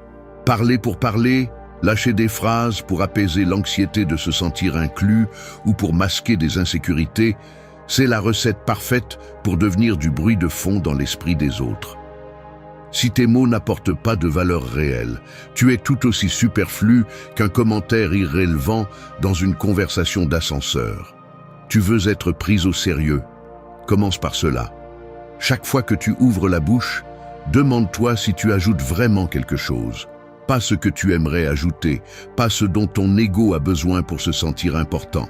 Parler pour parler, lâcher des phrases pour apaiser l'anxiété de se sentir inclus ou pour masquer des insécurités, c'est la recette parfaite pour devenir du bruit de fond dans l'esprit des autres. Si tes mots n'apportent pas de valeur réelle, tu es tout aussi superflu qu'un commentaire irrélevant dans une conversation d'ascenseur. Tu veux être pris au sérieux. Commence par cela. Chaque fois que tu ouvres la bouche, demande-toi si tu ajoutes vraiment quelque chose. Pas ce que tu aimerais ajouter, pas ce dont ton ego a besoin pour se sentir important,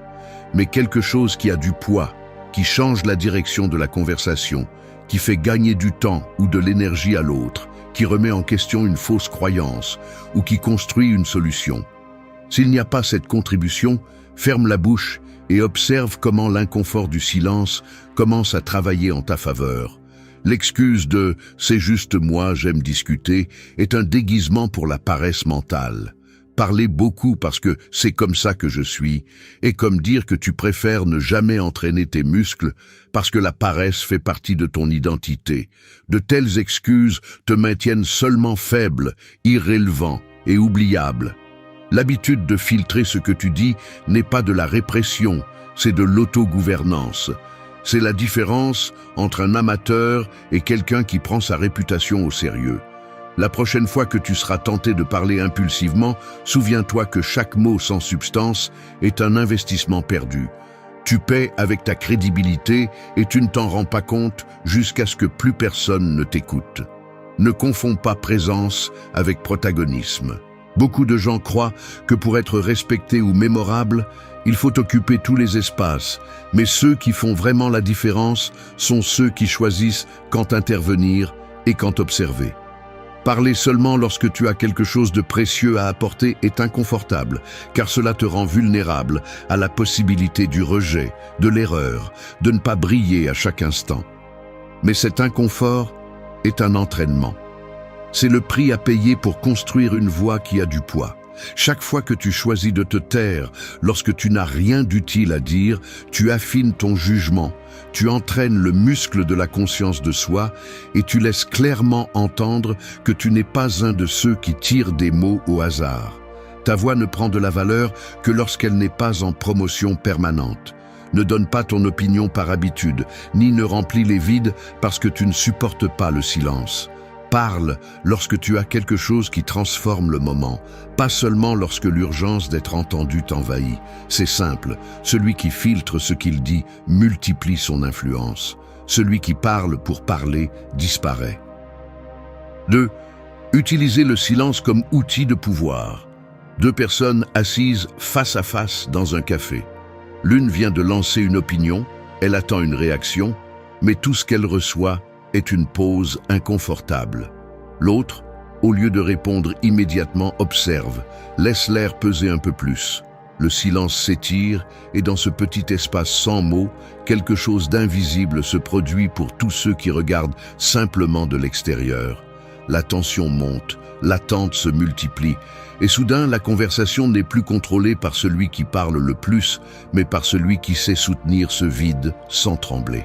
mais quelque chose qui a du poids, qui change la direction de la conversation, qui fait gagner du temps ou de l'énergie à l'autre, qui remet en question une fausse croyance ou qui construit une solution. S'il n'y a pas cette contribution, ferme la bouche et observe comment l'inconfort du silence commence à travailler en ta faveur. L'excuse de « c'est juste moi, j'aime discuter » est un déguisement pour la paresse mentale. Parler beaucoup parce que c'est comme ça que je suis, est comme dire que tu préfères ne jamais entraîner tes muscles parce que la paresse fait partie de ton identité. De telles excuses te maintiennent seulement faible, irrélevant et oubliable. L'habitude de filtrer ce que tu dis n'est pas de la répression, c'est de l'autogouvernance. C'est la différence entre un amateur et quelqu'un qui prend sa réputation au sérieux. La prochaine fois que tu seras tenté de parler impulsivement, souviens-toi que chaque mot sans substance est un investissement perdu. Tu paies avec ta crédibilité et tu ne t'en rends pas compte jusqu'à ce que plus personne ne t'écoute. Ne confonds pas présence avec protagonisme. Beaucoup de gens croient que pour être respecté ou mémorable, il faut occuper tous les espaces, mais ceux qui font vraiment la différence sont ceux qui choisissent quand intervenir et quand observer. Parler seulement lorsque tu as quelque chose de précieux à apporter est inconfortable, car cela te rend vulnérable à la possibilité du rejet, de l'erreur, de ne pas briller à chaque instant. Mais cet inconfort est un entraînement. C'est le prix à payer pour construire une voix qui a du poids. Chaque fois que tu choisis de te taire, lorsque tu n'as rien d'utile à dire, tu affines ton jugement, tu entraînes le muscle de la conscience de soi et tu laisses clairement entendre que tu n'es pas un de ceux qui tirent des mots au hasard. Ta voix ne prend de la valeur que lorsqu'elle n'est pas en promotion permanente. Ne donne pas ton opinion par habitude, ni ne remplis les vides parce que tu ne supportes pas le silence. Parle lorsque tu as quelque chose qui transforme le moment, pas seulement lorsque l'urgence d'être entendu t'envahit. C'est simple, celui qui filtre ce qu'il dit multiplie son influence. Celui qui parle pour parler disparaît. 2. Utilisez le silence comme outil de pouvoir. Deux personnes assises face à face dans un café. L'une vient de lancer une opinion, elle attend une réaction, mais tout ce qu'elle reçoit est une pause inconfortable. L'autre, au lieu de répondre immédiatement, observe, laisse l'air peser un peu plus. Le silence s'étire et dans ce petit espace sans mots, quelque chose d'invisible se produit pour tous ceux qui regardent simplement de l'extérieur. La tension monte, l'attente se multiplie et soudain la conversation n'est plus contrôlée par celui qui parle le plus, mais par celui qui sait soutenir ce vide sans trembler.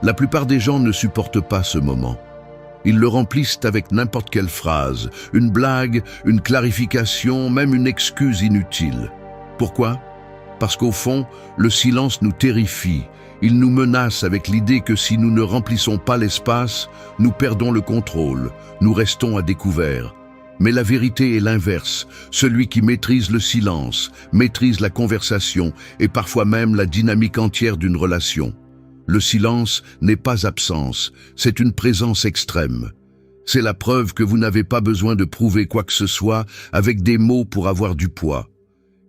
La plupart des gens ne supportent pas ce moment. Ils le remplissent avec n'importe quelle phrase, une blague, une clarification, même une excuse inutile. Pourquoi? Parce qu'au fond, le silence nous terrifie. Il nous menace avec l'idée que si nous ne remplissons pas l'espace, nous perdons le contrôle, nous restons à découvert. Mais la vérité est l'inverse. Celui qui maîtrise le silence, maîtrise la conversation et parfois même la dynamique entière d'une relation. Le silence n'est pas absence, c'est une présence extrême. C'est la preuve que vous n'avez pas besoin de prouver quoi que ce soit avec des mots pour avoir du poids.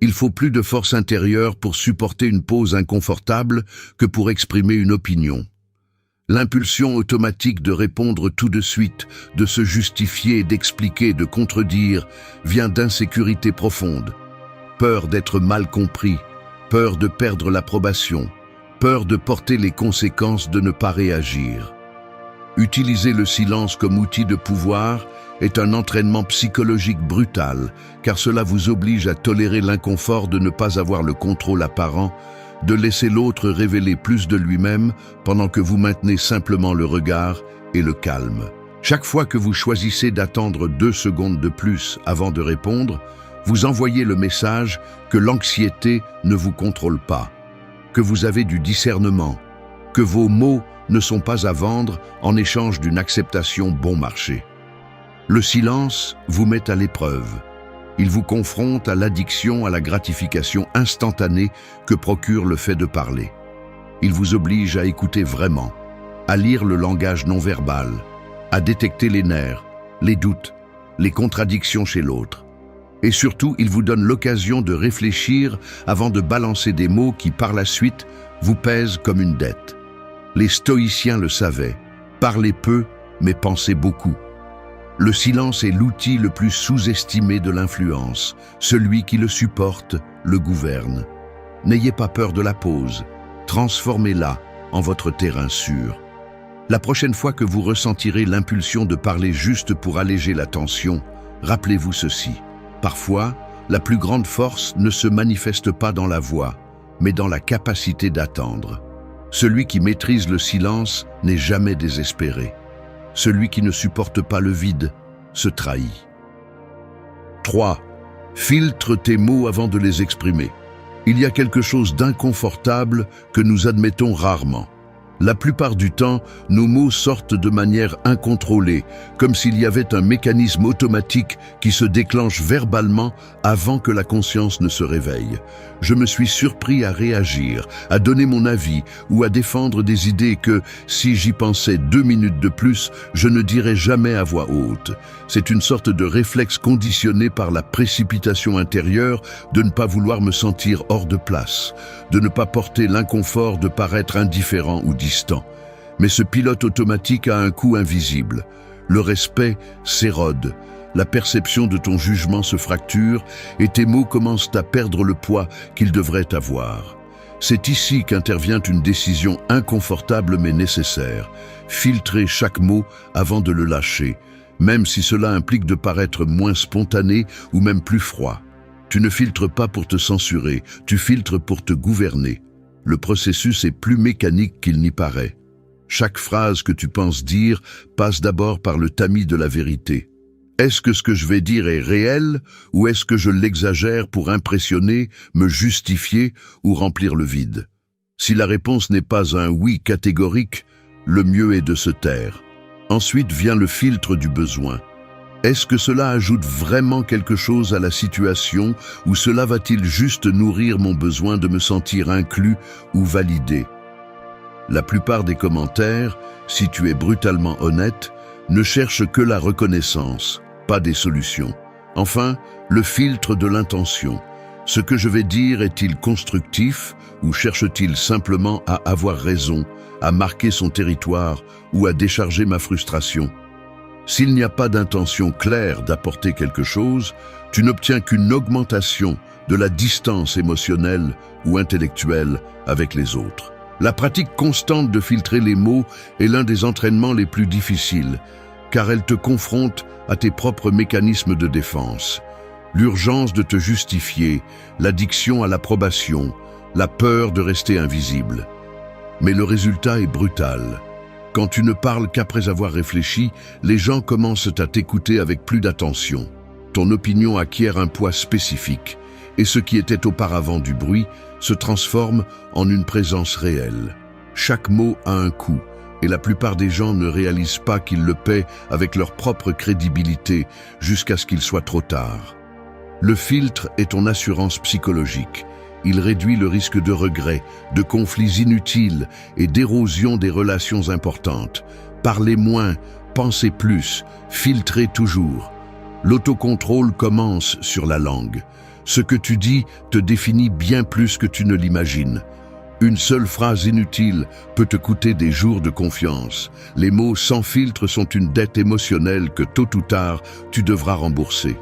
Il faut plus de force intérieure pour supporter une pause inconfortable que pour exprimer une opinion. L'impulsion automatique de répondre tout de suite, de se justifier, d'expliquer, de contredire, vient d'insécurité profonde. Peur d'être mal compris, peur de perdre l'approbation, peur de porter les conséquences de ne pas réagir. Utiliser le silence comme outil de pouvoir est un entraînement psychologique brutal, car cela vous oblige à tolérer l'inconfort de ne pas avoir le contrôle apparent, de laisser l'autre révéler plus de lui-même pendant que vous maintenez simplement le regard et le calme. Chaque fois que vous choisissez d'attendre 2 secondes de plus avant de répondre, vous envoyez le message que l'anxiété ne vous contrôle pas, que vous avez du discernement, que vos mots ne sont pas à vendre en échange d'une acceptation bon marché. Le silence vous met à l'épreuve. Il vous confronte à l'addiction à la gratification instantanée que procure le fait de parler. Il vous oblige à écouter vraiment, à lire le langage non verbal, à détecter les nerfs, les doutes, les contradictions chez l'autre. Et surtout, il vous donne l'occasion de réfléchir avant de balancer des mots qui, par la suite, vous pèsent comme une dette. Les stoïciens le savaient. Parlez peu, mais pensez beaucoup. Le silence est l'outil le plus sous-estimé de l'influence. Celui qui le supporte le gouverne. N'ayez pas peur de la pause. Transformez-la en votre terrain sûr. La prochaine fois que vous ressentirez l'impulsion de parler juste pour alléger la tension, rappelez-vous ceci. Parfois, la plus grande force ne se manifeste pas dans la voix, mais dans la capacité d'attendre. Celui qui maîtrise le silence n'est jamais désespéré. Celui qui ne supporte pas le vide se trahit. 3. Filtre tes mots avant de les exprimer. Il y a quelque chose d'inconfortable que nous admettons rarement. La plupart du temps, nos mots sortent de manière incontrôlée, comme s'il y avait un mécanisme automatique qui se déclenche verbalement avant que la conscience ne se réveille. Je me suis surpris à réagir, à donner mon avis ou à défendre des idées que, si j'y pensais 2 minutes de plus, je ne dirais jamais à voix haute. C'est une sorte de réflexe conditionné par la précipitation intérieure de ne pas vouloir me sentir hors de place, de ne pas porter l'inconfort de paraître indifférent ou distant. Mais ce pilote automatique a un coût invisible. Le respect s'érode, la perception de ton jugement se fracture et tes mots commencent à perdre le poids qu'ils devraient avoir. C'est ici qu'intervient une décision inconfortable mais nécessaire. Filtrer chaque mot avant de le lâcher, même si cela implique de paraître moins spontané ou même plus froid. Tu ne filtres pas pour te censurer, tu filtres pour te gouverner. Le processus est plus mécanique qu'il n'y paraît. Chaque phrase que tu penses dire passe d'abord par le tamis de la vérité. Est-ce que ce que je vais dire est réel ou est-ce que je l'exagère pour impressionner, me justifier ou remplir le vide? Si la réponse n'est pas un oui catégorique, le mieux est de se taire. Ensuite vient le filtre du besoin. Est-ce que cela ajoute vraiment quelque chose à la situation ou cela va-t-il juste nourrir mon besoin de me sentir inclus ou validé? La plupart des commentaires, si tu es brutalement honnête, ne cherchent que la reconnaissance, pas des solutions. Enfin, le filtre de l'intention. Ce que je vais dire est-il constructif ou cherche-t-il simplement à avoir raison, à marquer son territoire ou à décharger ma frustration? S'il n'y a pas d'intention claire d'apporter quelque chose, tu n'obtiens qu'une augmentation de la distance émotionnelle ou intellectuelle avec les autres. La pratique constante de filtrer les mots est l'un des entraînements les plus difficiles, car elle te confronte à tes propres mécanismes de défense. L'urgence de te justifier, l'addiction à l'approbation, la peur de rester invisible. Mais le résultat est brutal. Quand tu ne parles qu'après avoir réfléchi, les gens commencent à t'écouter avec plus d'attention. Ton opinion acquiert un poids spécifique, et ce qui était auparavant du bruit se transforme en une présence réelle. Chaque mot a un coût, et la plupart des gens ne réalisent pas qu'ils le paient avec leur propre crédibilité jusqu'à ce qu'il soit trop tard. Le filtre est ton assurance psychologique. Il réduit le risque de regrets, de conflits inutiles et d'érosion des relations importantes. Parlez moins, pensez plus, filtrez toujours. L'autocontrôle commence sur la langue. Ce que tu dis te définit bien plus que tu ne l'imagines. Une seule phrase inutile peut te coûter des jours de confiance. Les mots sans filtre sont une dette émotionnelle que tôt ou tard, tu devras rembourser.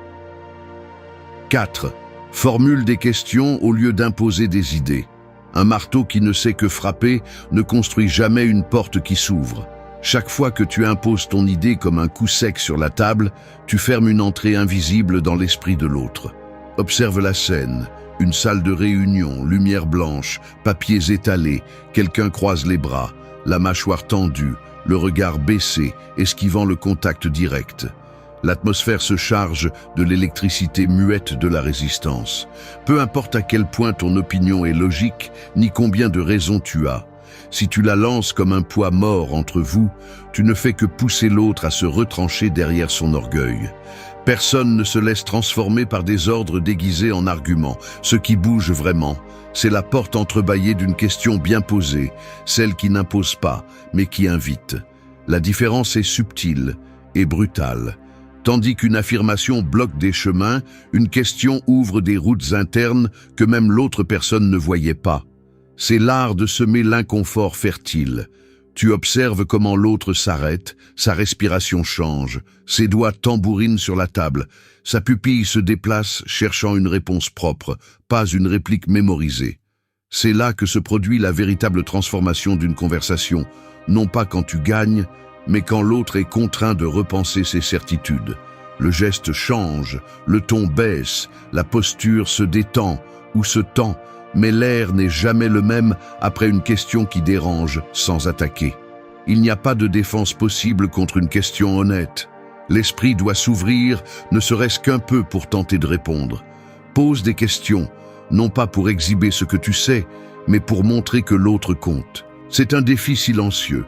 4. Formule des questions au lieu d'imposer des idées. Un marteau qui ne sait que frapper ne construit jamais une porte qui s'ouvre. Chaque fois que tu imposes ton idée comme un coup sec sur la table, tu fermes une entrée invisible dans l'esprit de l'autre. Observe la scène. Une salle de réunion, lumière blanche, papiers étalés, quelqu'un croise les bras, la mâchoire tendue, le regard baissé, esquivant le contact direct. L'atmosphère se charge de l'électricité muette de la résistance. Peu importe à quel point ton opinion est logique, ni combien de raisons tu as. Si tu la lances comme un poids mort entre vous, tu ne fais que pousser l'autre à se retrancher derrière son orgueil. Personne ne se laisse transformer par des ordres déguisés en arguments. Ce qui bouge vraiment, c'est la porte entrebâillée d'une question bien posée, celle qui n'impose pas, mais qui invite. La différence est subtile et brutale. Tandis qu'une affirmation bloque des chemins, une question ouvre des routes internes que même l'autre personne ne voyait pas. C'est l'art de semer l'inconfort fertile. Tu observes comment l'autre s'arrête, sa respiration change, ses doigts tambourinent sur la table, sa pupille se déplace cherchant une réponse propre, pas une réplique mémorisée. C'est là que se produit la véritable transformation d'une conversation, non pas quand tu gagnes, mais quand l'autre est contraint de repenser ses certitudes. Le geste change, le ton baisse, la posture se détend ou se tend, mais l'air n'est jamais le même après une question qui dérange sans attaquer. Il n'y a pas de défense possible contre une question honnête. L'esprit doit s'ouvrir, ne serait-ce qu'un peu pour tenter de répondre. Pose des questions, non pas pour exhiber ce que tu sais, mais pour montrer que l'autre compte. C'est un défi silencieux.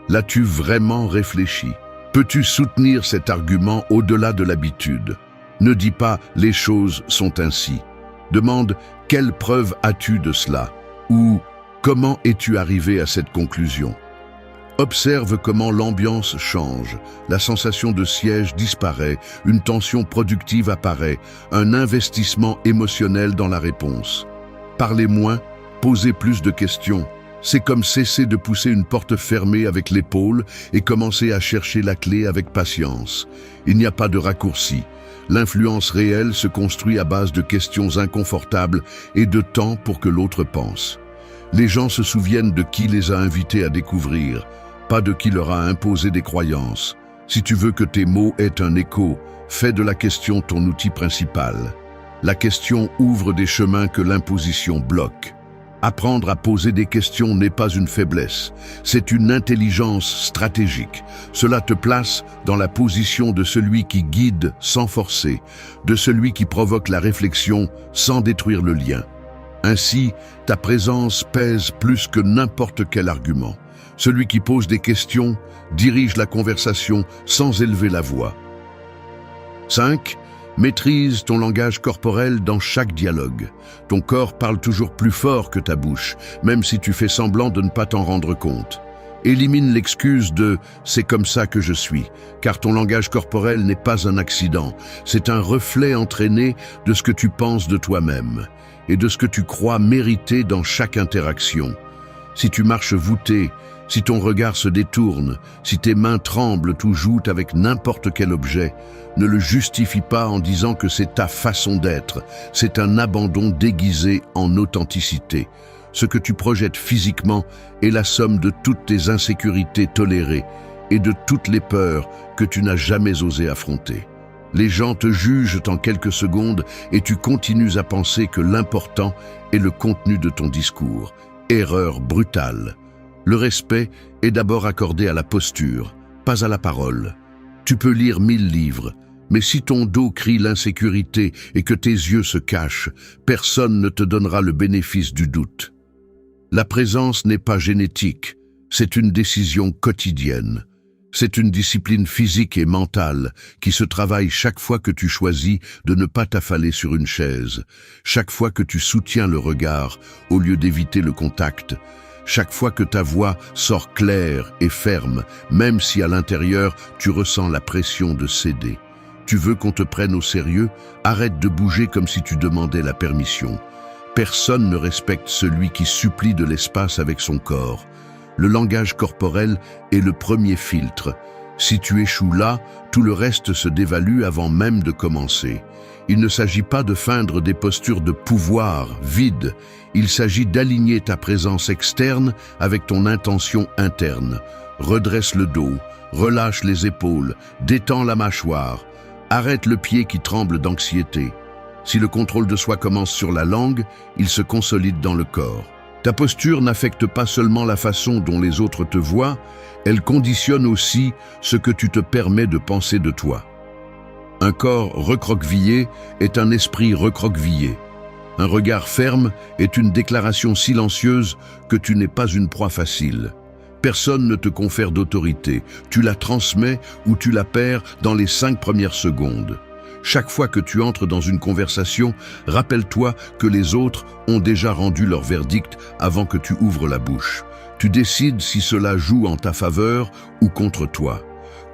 L'as-tu vraiment réfléchi? Peux-tu soutenir cet argument au-delà de l'habitude? Ne dis pas « les choses sont ainsi ». Demande « quelle preuve as-tu de cela ?» ou « comment es-tu arrivé à cette conclusion ?» Observe comment l'ambiance change, la sensation de siège disparaît, une tension productive apparaît, un investissement émotionnel dans la réponse. Parlez moins, posez plus de questions. C'est comme cesser de pousser une porte fermée avec l'épaule et commencer à chercher la clé avec patience. Il n'y a pas de raccourci. L'influence réelle se construit à base de questions inconfortables et de temps pour que l'autre pense. Les gens se souviennent de qui les a invités à découvrir, pas de qui leur a imposé des croyances. Si tu veux que tes mots aient un écho, fais de la question ton outil principal. La question ouvre des chemins que l'imposition bloque. Apprendre à poser des questions n'est pas une faiblesse, c'est une intelligence stratégique. Cela te place dans la position de celui qui guide sans forcer, de celui qui provoque la réflexion sans détruire le lien. Ainsi, ta présence pèse plus que n'importe quel argument. Celui qui pose des questions dirige la conversation sans élever la voix. 5. Maîtrise ton langage corporel dans chaque dialogue. Ton corps parle toujours plus fort que ta bouche, même si tu fais semblant de ne pas t'en rendre compte. Élimine l'excuse de « c'est comme ça que je suis », car ton langage corporel n'est pas un accident, c'est un reflet entraîné de ce que tu penses de toi-même et de ce que tu crois mériter dans chaque interaction. Si tu marches voûté, si ton regard se détourne, si tes mains tremblent ou jouent avec n'importe quel objet, ne le justifie pas en disant que c'est ta façon d'être, c'est un abandon déguisé en authenticité. Ce que tu projettes physiquement est la somme de toutes tes insécurités tolérées et de toutes les peurs que tu n'as jamais osé affronter. Les gens te jugent en quelques secondes et tu continues à penser que l'important est le contenu de ton discours. Erreur brutale. Le respect est d'abord accordé à la posture, pas à la parole. Tu peux lire 1000 livres, mais si ton dos crie l'insécurité et que tes yeux se cachent, personne ne te donnera le bénéfice du doute. La présence n'est pas génétique, c'est une décision quotidienne. C'est une discipline physique et mentale qui se travaille chaque fois que tu choisis de ne pas t'affaler sur une chaise, chaque fois que tu soutiens le regard au lieu d'éviter le contact, chaque fois que ta voix sort claire et ferme, même si à l'intérieur tu ressens la pression de céder. Tu veux qu'on te prenne au sérieux? Arrête de bouger comme si tu demandais la permission. Personne ne respecte celui qui supplie de l'espace avec son corps. Le langage corporel est le premier filtre. Si tu échoues là, tout le reste se dévalue avant même de commencer. Il ne s'agit pas de feindre des postures de pouvoir vides. Il s'agit d'aligner ta présence externe avec ton intention interne. Redresse le dos, relâche les épaules, détends la mâchoire. Arrête le pied qui tremble d'anxiété. Si le contrôle de soi commence sur la langue, il se consolide dans le corps. Ta posture n'affecte pas seulement la façon dont les autres te voient, elle conditionne aussi ce que tu te permets de penser de toi. Un corps recroquevillé est un esprit recroquevillé. Un regard ferme est une déclaration silencieuse que tu n'es pas une proie facile. Personne ne te confère d'autorité, tu la transmets ou tu la perds dans les 5 premières secondes. Chaque fois que tu entres dans une conversation, rappelle-toi que les autres ont déjà rendu leur verdict avant que tu ouvres la bouche. Tu décides si cela joue en ta faveur ou contre toi.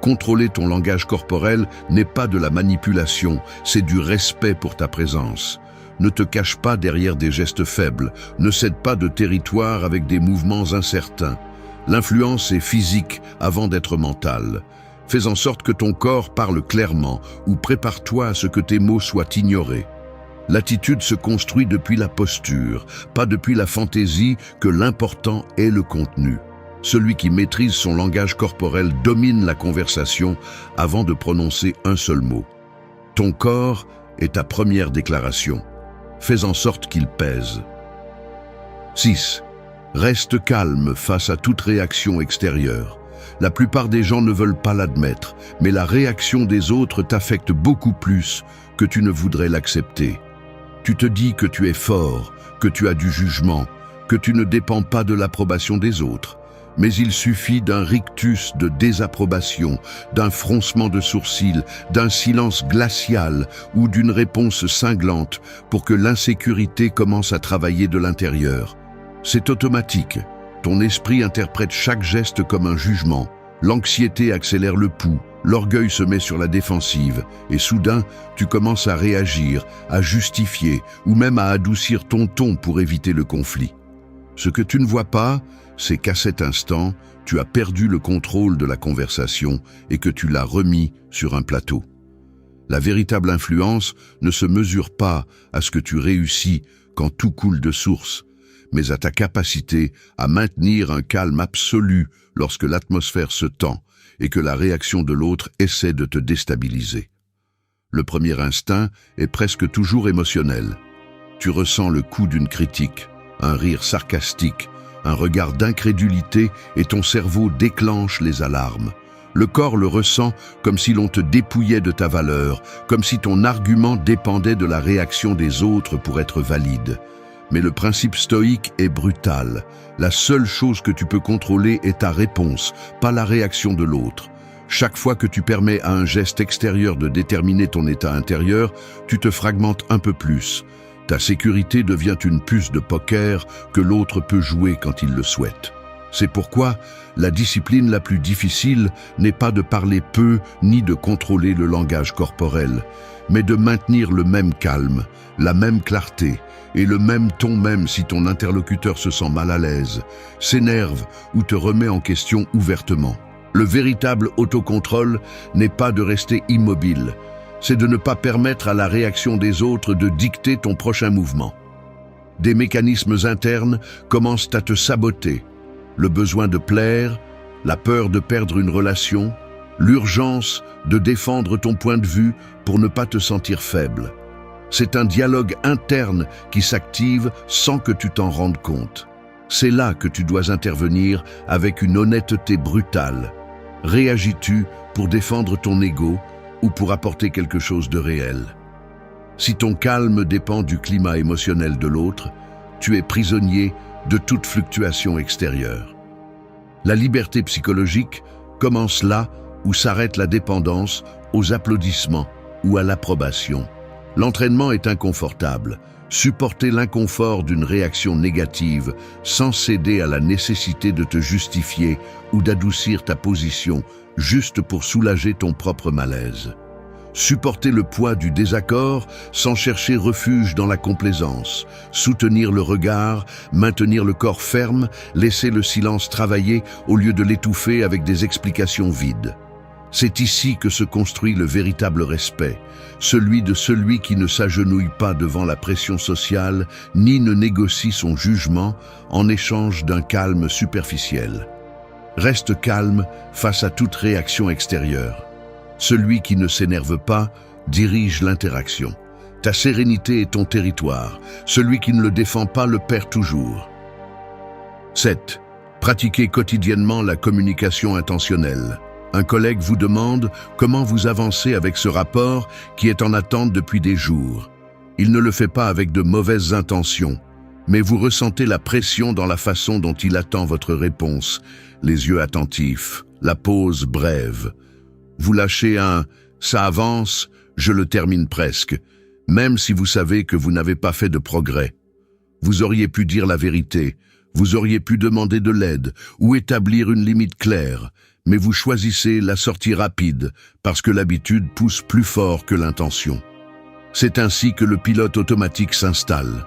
Contrôler ton langage corporel n'est pas de la manipulation, c'est du respect pour ta présence. Ne te cache pas derrière des gestes faibles, ne cède pas de territoire avec des mouvements incertains. L'influence est physique avant d'être mentale. Fais en sorte que ton corps parle clairement ou prépare-toi à ce que tes mots soient ignorés. L'attitude se construit depuis la posture, pas depuis la fantaisie que l'important est le contenu. Celui qui maîtrise son langage corporel domine la conversation avant de prononcer un seul mot. Ton corps est ta première déclaration. Fais en sorte qu'il pèse. 6. Reste calme face à toute réaction extérieure. La plupart des gens ne veulent pas l'admettre, mais la réaction des autres t'affecte beaucoup plus que tu ne voudrais l'accepter. Tu te dis que tu es fort, que tu as du jugement, que tu ne dépends pas de l'approbation des autres. Mais il suffit d'un rictus de désapprobation, d'un froncement de sourcils, d'un silence glacial ou d'une réponse cinglante pour que l'insécurité commence à travailler de l'intérieur. C'est automatique. Ton esprit interprète chaque geste comme un jugement. L'anxiété accélère le pouls, l'orgueil se met sur la défensive et soudain, tu commences à réagir, à justifier ou même à adoucir ton ton pour éviter le conflit. Ce que tu ne vois pas, c'est qu'à cet instant, tu as perdu le contrôle de la conversation et que tu l'as remis sur un plateau. La véritable influence ne se mesure pas à ce que tu réussis quand tout coule de source, mais à ta capacité à maintenir un calme absolu lorsque l'atmosphère se tend et que la réaction de l'autre essaie de te déstabiliser. Le premier instinct est presque toujours émotionnel. Tu ressens le coup d'une critique, un rire sarcastique, un regard d'incrédulité et ton cerveau déclenche les alarmes. Le corps le ressent comme si l'on te dépouillait de ta valeur, comme si ton argument dépendait de la réaction des autres pour être valide. Mais le principe stoïque est brutal. La seule chose que tu peux contrôler est ta réponse, pas la réaction de l'autre. Chaque fois que tu permets à un geste extérieur de déterminer ton état intérieur, tu te fragmentes un peu plus. Ta sécurité devient une puce de poker que l'autre peut jouer quand il le souhaite. C'est pourquoi la discipline la plus difficile n'est pas de parler peu ni de contrôler le langage corporel, mais de maintenir le même calme, la même clarté et le même ton même si ton interlocuteur se sent mal à l'aise, s'énerve ou te remet en question ouvertement. Le véritable autocontrôle n'est pas de rester immobile, c'est de ne pas permettre à la réaction des autres de dicter ton prochain mouvement. Des mécanismes internes commencent à te saboter. Le besoin de plaire, la peur de perdre une relation, l'urgence de défendre ton point de vue pour ne pas te sentir faible. C'est un dialogue interne qui s'active sans que tu t'en rendes compte. C'est là que tu dois intervenir avec une honnêteté brutale. Réagis-tu pour défendre ton ego ou pour apporter quelque chose de réel? Si ton calme dépend du climat émotionnel de l'autre, tu es prisonnier de toute fluctuation extérieure. La liberté psychologique commence là où s'arrête la dépendance aux applaudissements ou à l'approbation. L'entraînement est inconfortable. Supporter l'inconfort d'une réaction négative sans céder à la nécessité de te justifier ou d'adoucir ta position juste pour soulager ton propre malaise. Supporter le poids du désaccord sans chercher refuge dans la complaisance, soutenir le regard, maintenir le corps ferme, laisser le silence travailler au lieu de l'étouffer avec des explications vides. C'est ici que se construit le véritable respect, celui qui ne s'agenouille pas devant la pression sociale ni ne négocie son jugement en échange d'un calme superficiel. Reste calme face à toute réaction extérieure. Celui qui ne s'énerve pas dirige l'interaction. Ta sérénité est ton territoire. Celui qui ne le défend pas le perd toujours. 7. Pratiquez quotidiennement la communication intentionnelle. Un collègue vous demande comment vous avancez avec ce rapport qui est en attente depuis des jours. Il ne le fait pas avec de mauvaises intentions, mais vous ressentez la pression dans la façon dont il attend votre réponse, les yeux attentifs, la pause brève. Vous lâchez un « ça avance, je le termine presque », même si vous savez que vous n'avez pas fait de progrès. Vous auriez pu dire la vérité, vous auriez pu demander de l'aide ou établir une limite claire, mais vous choisissez la sortie rapide parce que l'habitude pousse plus fort que l'intention. C'est ainsi que le pilote automatique s'installe.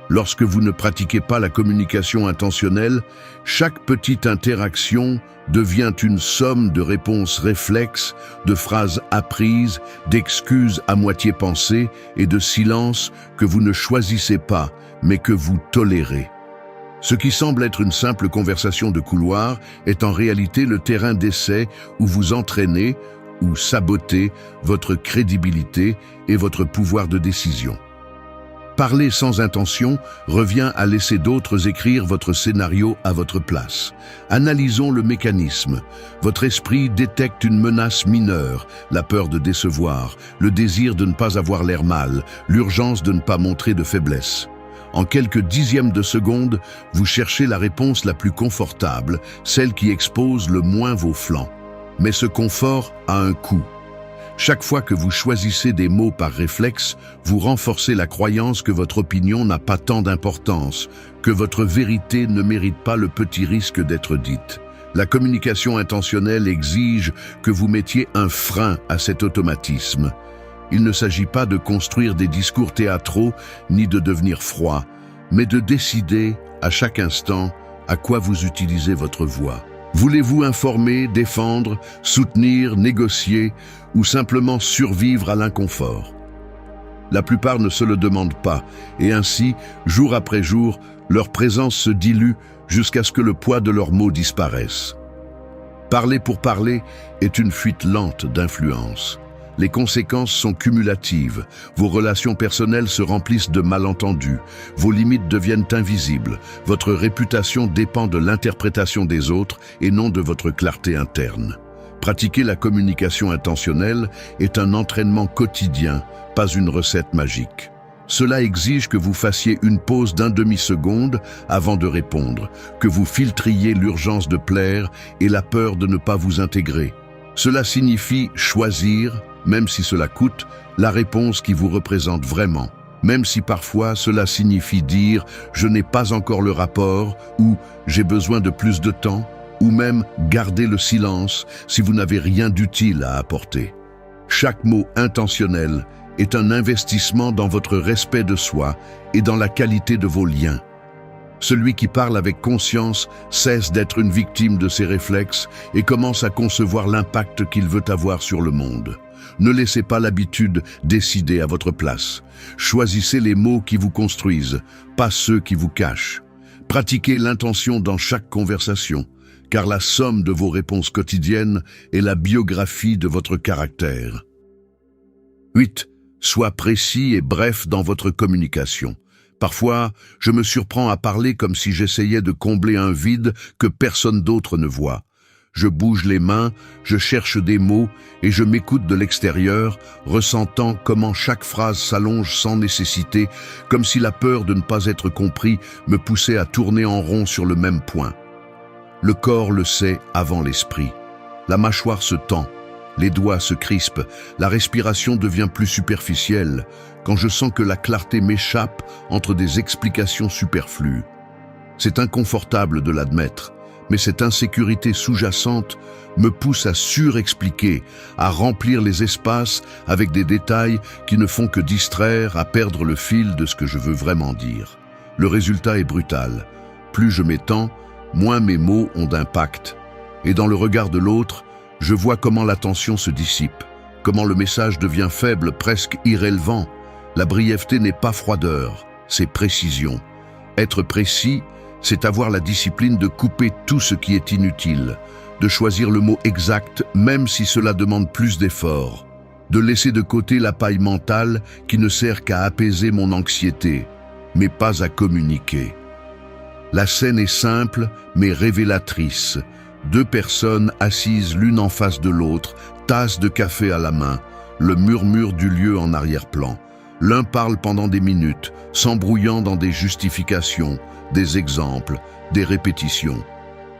Lorsque vous ne pratiquez pas la communication intentionnelle, chaque petite interaction devient une somme de réponses réflexes, de phrases apprises, d'excuses à moitié pensées et de silences que vous ne choisissez pas, mais que vous tolérez. Ce qui semble être une simple conversation de couloir est en réalité le terrain d'essai où vous entraînez ou sabotez votre crédibilité et votre pouvoir de décision. Parler sans intention revient à laisser d'autres écrire votre scénario à votre place. Analysons le mécanisme. Votre esprit détecte une menace mineure, la peur de décevoir, le désir de ne pas avoir l'air mal, l'urgence de ne pas montrer de faiblesse. En quelques dixièmes de seconde, vous cherchez la réponse la plus confortable, celle qui expose le moins vos flancs. Mais ce confort a un coût. Chaque fois que vous choisissez des mots par réflexe, vous renforcez la croyance que votre opinion n'a pas tant d'importance, que votre vérité ne mérite pas le petit risque d'être dite. La communication intentionnelle exige que vous mettiez un frein à cet automatisme. Il ne s'agit pas de construire des discours théâtraux ni de devenir froid, mais de décider, à chaque instant, à quoi vous utilisez votre voix. Voulez-vous informer, défendre, soutenir, négocier ou simplement survivre à l'inconfort? La plupart ne se le demandent pas, et ainsi, jour après jour, leur présence se dilue jusqu'à ce que le poids de leurs mots disparaisse. Parler pour parler est une fuite lente d'influence. Les conséquences sont cumulatives, vos relations personnelles se remplissent de malentendus, vos limites deviennent invisibles, votre réputation dépend de l'interprétation des autres et non de votre clarté interne. Pratiquer la communication intentionnelle est un entraînement quotidien, pas une recette magique. Cela exige que vous fassiez une pause d'1 demi-seconde avant de répondre, que vous filtriez l'urgence de plaire et la peur de ne pas vous intégrer. Cela signifie choisir, même si cela coûte, la réponse qui vous représente vraiment. Même si parfois cela signifie dire « je n'ai pas encore le rapport » ou « j'ai besoin de plus de temps » ou même garder le silence si vous n'avez rien d'utile à apporter. Chaque mot intentionnel est un investissement dans votre respect de soi et dans la qualité de vos liens. Celui qui parle avec conscience cesse d'être une victime de ses réflexes et commence à concevoir l'impact qu'il veut avoir sur le monde. Ne laissez pas l'habitude décider à votre place. Choisissez les mots qui vous construisent, pas ceux qui vous cachent. Pratiquez l'intention dans chaque conversation, car la somme de vos réponses quotidiennes est la biographie de votre caractère. 8. Sois précis et bref dans votre communication. Parfois, je me surprends à parler comme si j'essayais de combler un vide que personne d'autre ne voit. Je bouge les mains, je cherche des mots et je m'écoute de l'extérieur, ressentant comment chaque phrase s'allonge sans nécessité, comme si la peur de ne pas être compris me poussait à tourner en rond sur le même point. Le corps le sait avant l'esprit. La mâchoire se tend, les doigts se crispent, la respiration devient plus superficielle, quand je sens que la clarté m'échappe entre des explications superflues. C'est inconfortable de l'admettre, mais cette insécurité sous-jacente me pousse à surexpliquer, à remplir les espaces avec des détails qui ne font que distraire, à perdre le fil de ce que je veux vraiment dire. Le résultat est brutal. Plus je m'étends, moins mes mots ont d'impact. Et dans le regard de l'autre, je vois comment l'attention se dissipe, comment le message devient faible, presque irrélevant. La brièveté n'est pas froideur, c'est précision. Être précis, c'est avoir la discipline de couper tout ce qui est inutile, de choisir le mot exact même si cela demande plus d'efforts, de laisser de côté la paille mentale qui ne sert qu'à apaiser mon anxiété, mais pas à communiquer. La scène est simple mais révélatrice. 2 personnes assises l'une en face de l'autre, tasse de café à la main, le murmure du lieu en arrière-plan. L'un parle pendant des minutes, s'embrouillant dans des justifications, des exemples, des répétitions.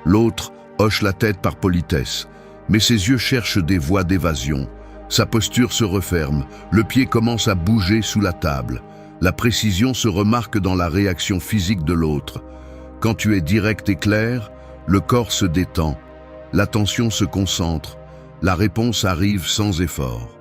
L'autre hoche la tête par politesse, mais ses yeux cherchent des voies d'évasion. Sa posture se referme, le pied commence à bouger sous la table. La précision se remarque dans la réaction physique de l'autre. Quand tu es direct et clair, le corps se détend, l'attention se concentre, la réponse arrive sans effort.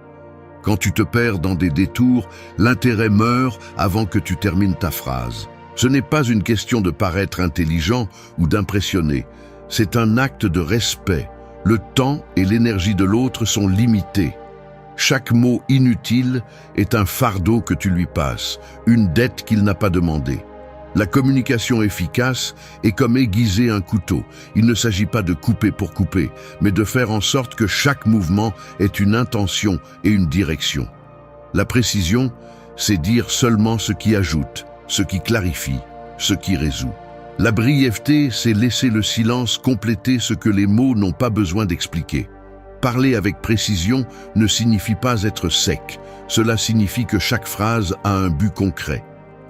Quand tu te perds dans des détours, l'intérêt meurt avant que tu termines ta phrase. Ce n'est pas une question de paraître intelligent ou d'impressionner, c'est un acte de respect. Le temps et l'énergie de l'autre sont limités. Chaque mot inutile est un fardeau que tu lui passes, une dette qu'il n'a pas demandée. La communication efficace est comme aiguiser un couteau. Il ne s'agit pas de couper pour couper, mais de faire en sorte que chaque mouvement ait une intention et une direction. La précision, c'est dire seulement ce qui ajoute, ce qui clarifie, ce qui résout. La brièveté, c'est laisser le silence compléter ce que les mots n'ont pas besoin d'expliquer. Parler avec précision ne signifie pas être sec. Cela signifie que chaque phrase a un but concret.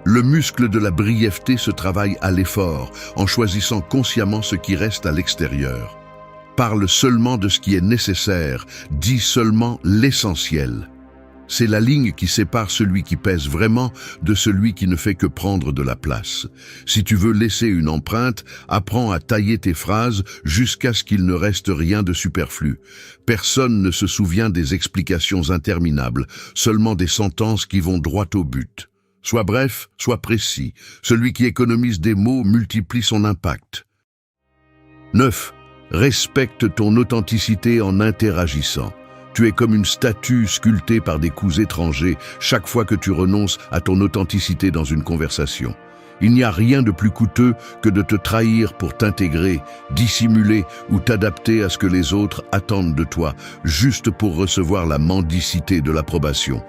Le muscle de la brièveté se travaille à l'effort, en choisissant consciemment ce qui reste à l'extérieur. Parle seulement de ce qui est nécessaire, dis seulement l'essentiel. C'est la ligne qui sépare celui qui pèse vraiment de celui qui ne fait que prendre de la place. Si tu veux laisser une empreinte, apprends à tailler tes phrases jusqu'à ce qu'il ne reste rien de superflu. Personne ne se souvient des explications interminables, seulement des sentences qui vont droit au but. Sois bref, sois précis. Celui qui économise des mots multiplie son impact. 9. Respecte ton authenticité en interagissant. Tu es comme une statue sculptée par des coups étrangers chaque fois que tu renonces à ton authenticité dans une conversation. Il n'y a rien de plus coûteux que de te trahir pour t'intégrer, dissimuler ou t'adapter à ce que les autres attendent de toi, juste pour recevoir la mendicité de l'approbation.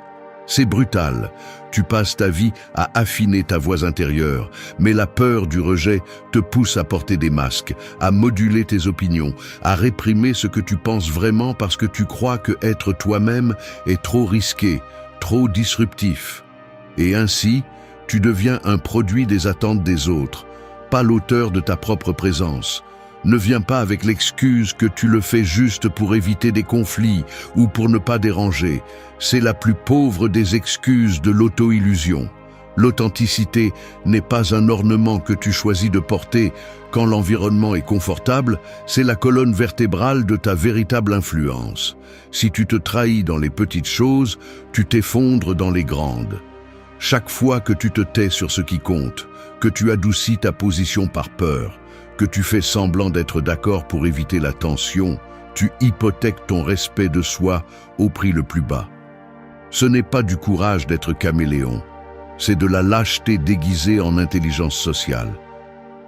C'est brutal. Tu passes ta vie à affiner ta voix intérieure, mais la peur du rejet te pousse à porter des masques, à moduler tes opinions, à réprimer ce que tu penses vraiment parce que tu crois que être toi-même est trop risqué, trop disruptif. Et ainsi, tu deviens un produit des attentes des autres, pas l'auteur de ta propre présence. Ne viens pas avec l'excuse que tu le fais juste pour éviter des conflits ou pour ne pas déranger. C'est la plus pauvre des excuses de l'auto-illusion. L'authenticité n'est pas un ornement que tu choisis de porter quand l'environnement est confortable, c'est la colonne vertébrale de ta véritable influence. Si tu te trahis dans les petites choses, tu t'effondres dans les grandes. Chaque fois que tu te tais sur ce qui compte, que tu adoucis ta position par peur, que tu fais semblant d'être d'accord pour éviter la tension, tu hypothèques ton respect de soi au prix le plus bas. Ce n'est pas du courage d'être caméléon, c'est de la lâcheté déguisée en intelligence sociale.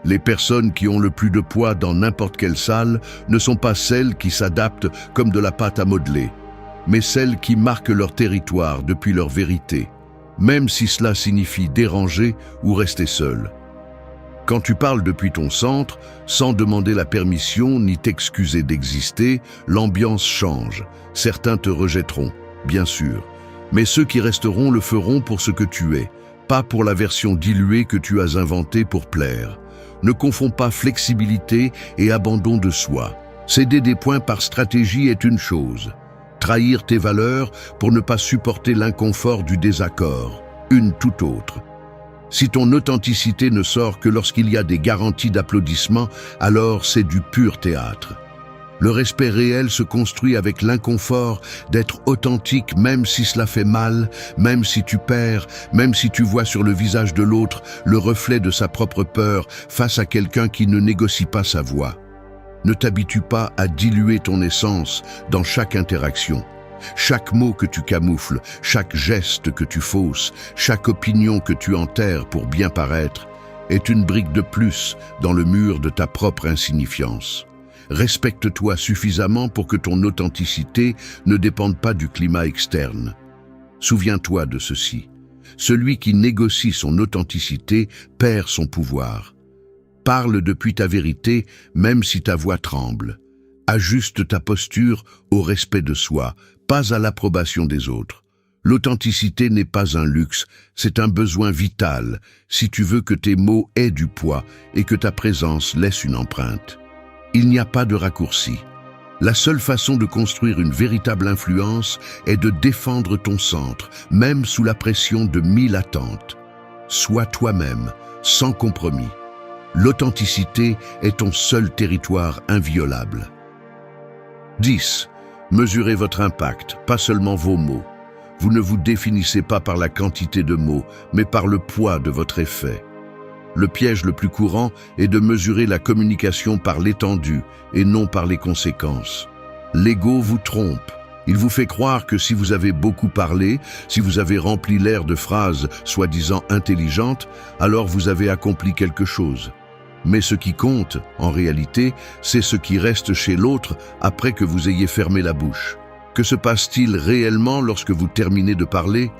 Les personnes qui ont le plus de poids dans n'importe quelle salle ne sont pas celles qui s'adaptent comme de la pâte à modeler, mais celles qui marquent leur territoire depuis leur vérité, même si cela signifie déranger ou rester seul. Quand tu parles depuis ton centre, sans demander la permission ni t'excuser d'exister, l'ambiance change. Certains te rejetteront, bien sûr, mais ceux qui resteront le feront pour ce que tu es, pas pour la version diluée que tu as inventée pour plaire. Ne confonds pas flexibilité et abandon de soi. Céder des points par stratégie est une chose. Trahir tes valeurs pour ne pas supporter l'inconfort du désaccord, une toute autre. Si ton authenticité ne sort que lorsqu'il y a des garanties d'applaudissements, alors c'est du pur théâtre. Le respect réel se construit avec l'inconfort d'être authentique même si cela fait mal, même si tu perds, même si tu vois sur le visage de l'autre le reflet de sa propre peur face à quelqu'un qui ne négocie pas sa voix. Ne t'habitue pas à diluer ton essence dans chaque interaction. Chaque mot que tu camoufles, chaque geste que tu fausses, chaque opinion que tu enterres pour bien paraître, est une brique de plus dans le mur de ta propre insignifiance. Respecte-toi suffisamment pour que ton authenticité ne dépende pas du climat externe. Souviens-toi de ceci. Celui qui négocie son authenticité perd son pouvoir. Parle depuis ta vérité, même si ta voix tremble. Ajuste ta posture au respect de soi, pas à l'approbation des autres. L'authenticité n'est pas un luxe, c'est un besoin vital, si tu veux que tes mots aient du poids et que ta présence laisse une empreinte. Il n'y a pas de raccourci. La seule façon de construire une véritable influence est de défendre ton centre, même sous la pression de 1000 attentes. Sois toi-même, sans compromis. L'authenticité est ton seul territoire inviolable. 10. Mesurez votre impact, pas seulement vos mots. Vous ne vous définissez pas par la quantité de mots, mais par le poids de votre effet. Le piège le plus courant est de mesurer la communication par l'étendue et non par les conséquences. L'ego vous trompe. Il vous fait croire que si vous avez beaucoup parlé, si vous avez rempli l'air de phrases soi-disant intelligentes, alors vous avez accompli quelque chose. Mais ce qui compte, en réalité, c'est ce qui reste chez l'autre après que vous ayez fermé la bouche. Que se passe-t-il réellement lorsque vous terminez de parler?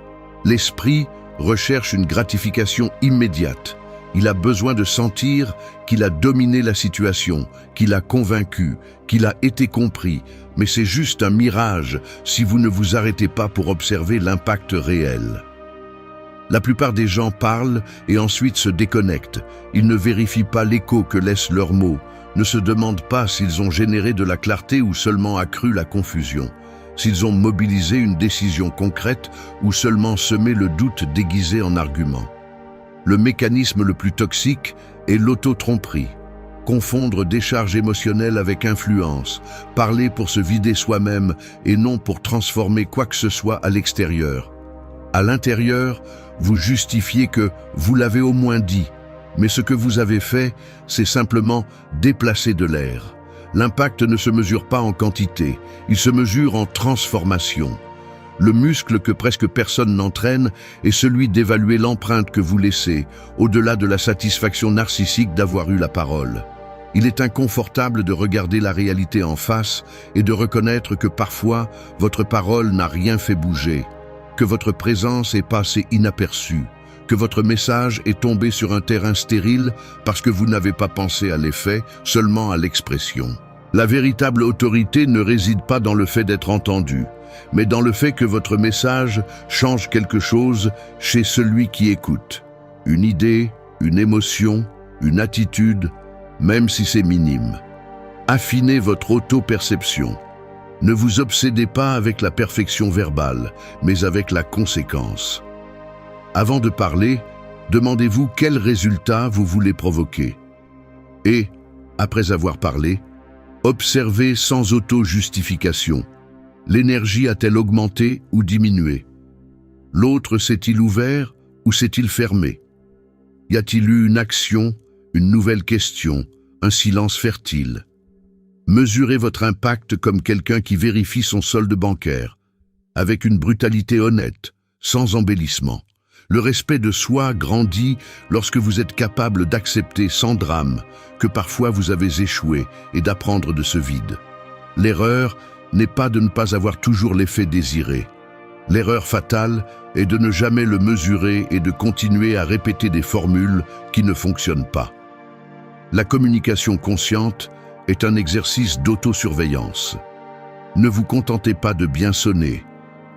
L'esprit recherche une gratification immédiate. Il a besoin de sentir qu'il a dominé la situation, qu'il a convaincu, qu'il a été compris, mais c'est juste un mirage si vous ne vous arrêtez pas pour observer l'impact réel. La plupart des gens parlent et ensuite se déconnectent. Ils ne vérifient pas l'écho que laissent leurs mots, ne se demandent pas s'ils ont généré de la clarté ou seulement accru la confusion, s'ils ont mobilisé une décision concrète ou seulement semé le doute déguisé en argument. Le mécanisme le plus toxique est l'auto-tromperie. Confondre décharge émotionnelle avec influence, parler pour se vider soi-même et non pour transformer quoi que ce soit à l'extérieur. À l'intérieur, vous justifiez que vous l'avez au moins dit. Mais ce que vous avez fait, c'est simplement déplacer de l'air. L'impact ne se mesure pas en quantité, il se mesure en transformation. Le muscle que presque personne n'entraîne est celui d'évaluer l'empreinte que vous laissez, au-delà de la satisfaction narcissique d'avoir eu la parole. Il est inconfortable de regarder la réalité en face et de reconnaître que parfois, votre parole n'a rien fait bouger, que votre présence est passée inaperçue, que votre message est tombé sur un terrain stérile parce que vous n'avez pas pensé à l'effet, seulement à l'expression. La véritable autorité ne réside pas dans le fait d'être entendu, mais dans le fait que votre message change quelque chose chez celui qui écoute. Une idée, une émotion, une attitude, même si c'est minime. Affinez votre auto-perception. Ne vous obsédez pas avec la perfection verbale, mais avec la conséquence. Avant de parler, demandez-vous quel résultat vous voulez provoquer. Et, après avoir parlé, observez sans auto-justification. L'énergie a-t-elle augmenté ou diminué? L'autre s'est-il ouvert ou s'est-il fermé? Y a-t-il eu une action, une nouvelle question, un silence fertile? Mesurez votre impact comme quelqu'un qui vérifie son solde bancaire, avec une brutalité honnête, sans embellissement. Le respect de soi grandit lorsque vous êtes capable d'accepter sans drame que parfois vous avez échoué et d'apprendre de ce vide. L'erreur n'est pas de ne pas avoir toujours l'effet désiré. L'erreur fatale est de ne jamais le mesurer et de continuer à répéter des formules qui ne fonctionnent pas. La communication consciente est un exercice d'autosurveillance. Ne vous contentez pas de bien sonner.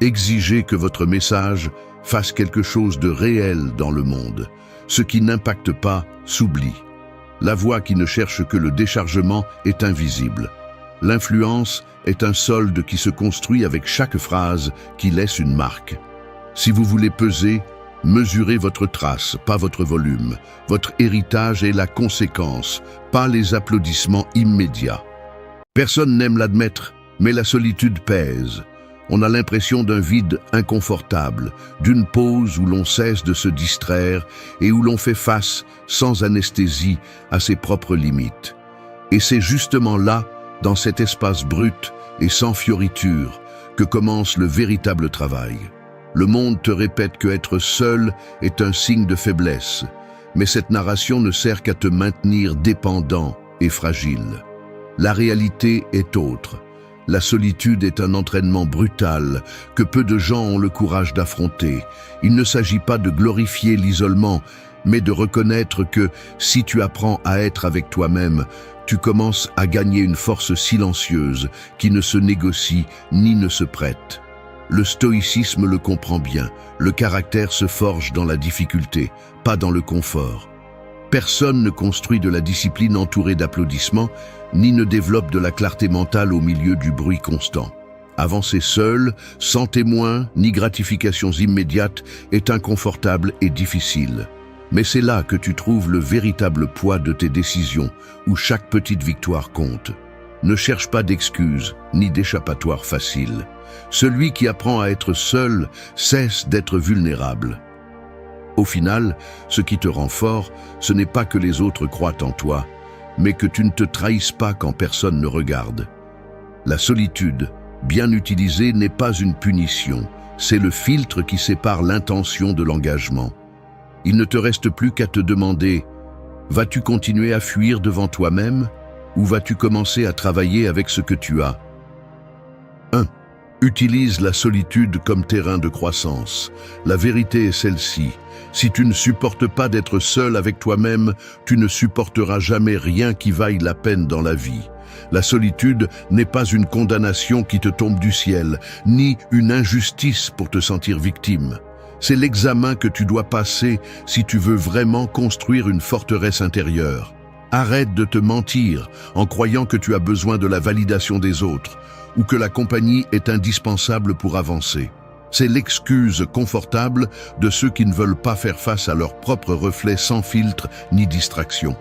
Exigez que votre message fasse quelque chose de réel dans le monde. Ce qui n'impacte pas s'oublie. La voix qui ne cherche que le déchargement est invisible. L'influence est un solde qui se construit avec chaque phrase qui laisse une marque. Si vous voulez peser, mesurez votre trace, pas votre volume. Votre héritage est la conséquence, pas les applaudissements immédiats. Personne n'aime l'admettre, mais la solitude pèse. On a l'impression d'un vide inconfortable, d'une pause où l'on cesse de se distraire et où l'on fait face, sans anesthésie, à ses propres limites. Et c'est justement là, dans cet espace brut et sans fioriture, que commence le véritable travail. Le monde te répète que être seul est un signe de faiblesse, mais cette narration ne sert qu'à te maintenir dépendant et fragile. La réalité est autre. La solitude est un entraînement brutal que peu de gens ont le courage d'affronter. Il ne s'agit pas de glorifier l'isolement, mais de reconnaître que si tu apprends à être avec toi-même, tu commences à gagner une force silencieuse qui ne se négocie ni ne se prête. Le stoïcisme le comprend bien, le caractère se forge dans la difficulté, pas dans le confort. Personne ne construit de la discipline entourée d'applaudissements, ni ne développe de la clarté mentale au milieu du bruit constant. Avancer seul, sans témoin, ni gratifications immédiates, est inconfortable et difficile. Mais c'est là que tu trouves le véritable poids de tes décisions, où chaque petite victoire compte. Ne cherche pas d'excuses, ni d'échappatoire facile. Celui qui apprend à être seul cesse d'être vulnérable. Au final, ce qui te rend fort, ce n'est pas que les autres croient en toi, mais que tu ne te trahisses pas quand personne ne regarde. La solitude, bien utilisée, n'est pas une punition, c'est le filtre qui sépare l'intention de l'engagement. Il ne te reste plus qu'à te demander, vas-tu continuer à fuir devant toi-même ou vas-tu commencer à travailler avec ce que tu as? 1. Utilise la solitude comme terrain de croissance. La vérité est celle-ci. Si tu ne supportes pas d'être seul avec toi-même, tu ne supporteras jamais rien qui vaille la peine dans la vie. La solitude n'est pas une condamnation qui te tombe du ciel, ni une injustice pour te sentir victime. C'est l'examen que tu dois passer si tu veux vraiment construire une forteresse intérieure. Arrête de te mentir en croyant que tu as besoin de la validation des autres ou que la compagnie est indispensable pour avancer. C'est l'excuse confortable de ceux qui ne veulent pas faire face à leurs propres reflets sans filtre ni distraction.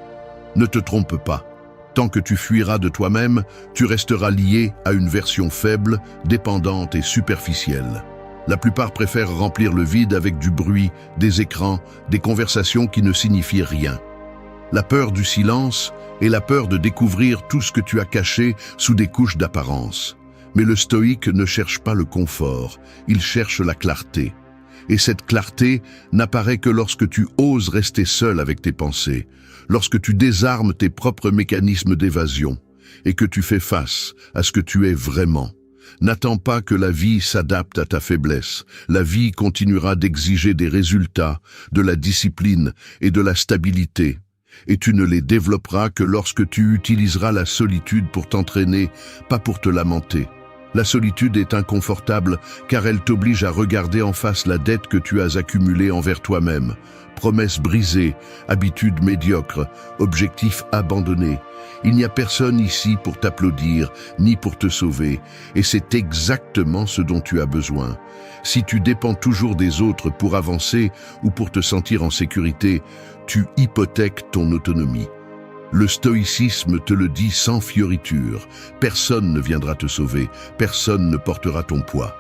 Ne te trompe pas. Tant que tu fuiras de toi-même, tu resteras lié à une version faible, dépendante et superficielle. La plupart préfèrent remplir le vide avec du bruit, des écrans, des conversations qui ne signifient rien. La peur du silence est la peur de découvrir tout ce que tu as caché sous des couches d'apparence. Mais le stoïque ne cherche pas le confort, il cherche la clarté. Et cette clarté n'apparaît que lorsque tu oses rester seul avec tes pensées, lorsque tu désarmes tes propres mécanismes d'évasion et que tu fais face à ce que tu es vraiment. N'attends pas que la vie s'adapte à ta faiblesse. La vie continuera d'exiger des résultats, de la discipline et de la stabilité. Et tu ne les développeras que lorsque tu utiliseras la solitude pour t'entraîner, pas pour te lamenter. La solitude est inconfortable car elle t'oblige à regarder en face la dette que tu as accumulée envers toi-même. Promesses brisées, habitudes médiocres, objectifs abandonnés. Il n'y a personne ici pour t'applaudir, ni pour te sauver, et c'est exactement ce dont tu as besoin. Si tu dépends toujours des autres pour avancer ou pour te sentir en sécurité, tu hypothèques ton autonomie. Le stoïcisme te le dit sans fioriture. Personne ne viendra te sauver, personne ne portera ton poids.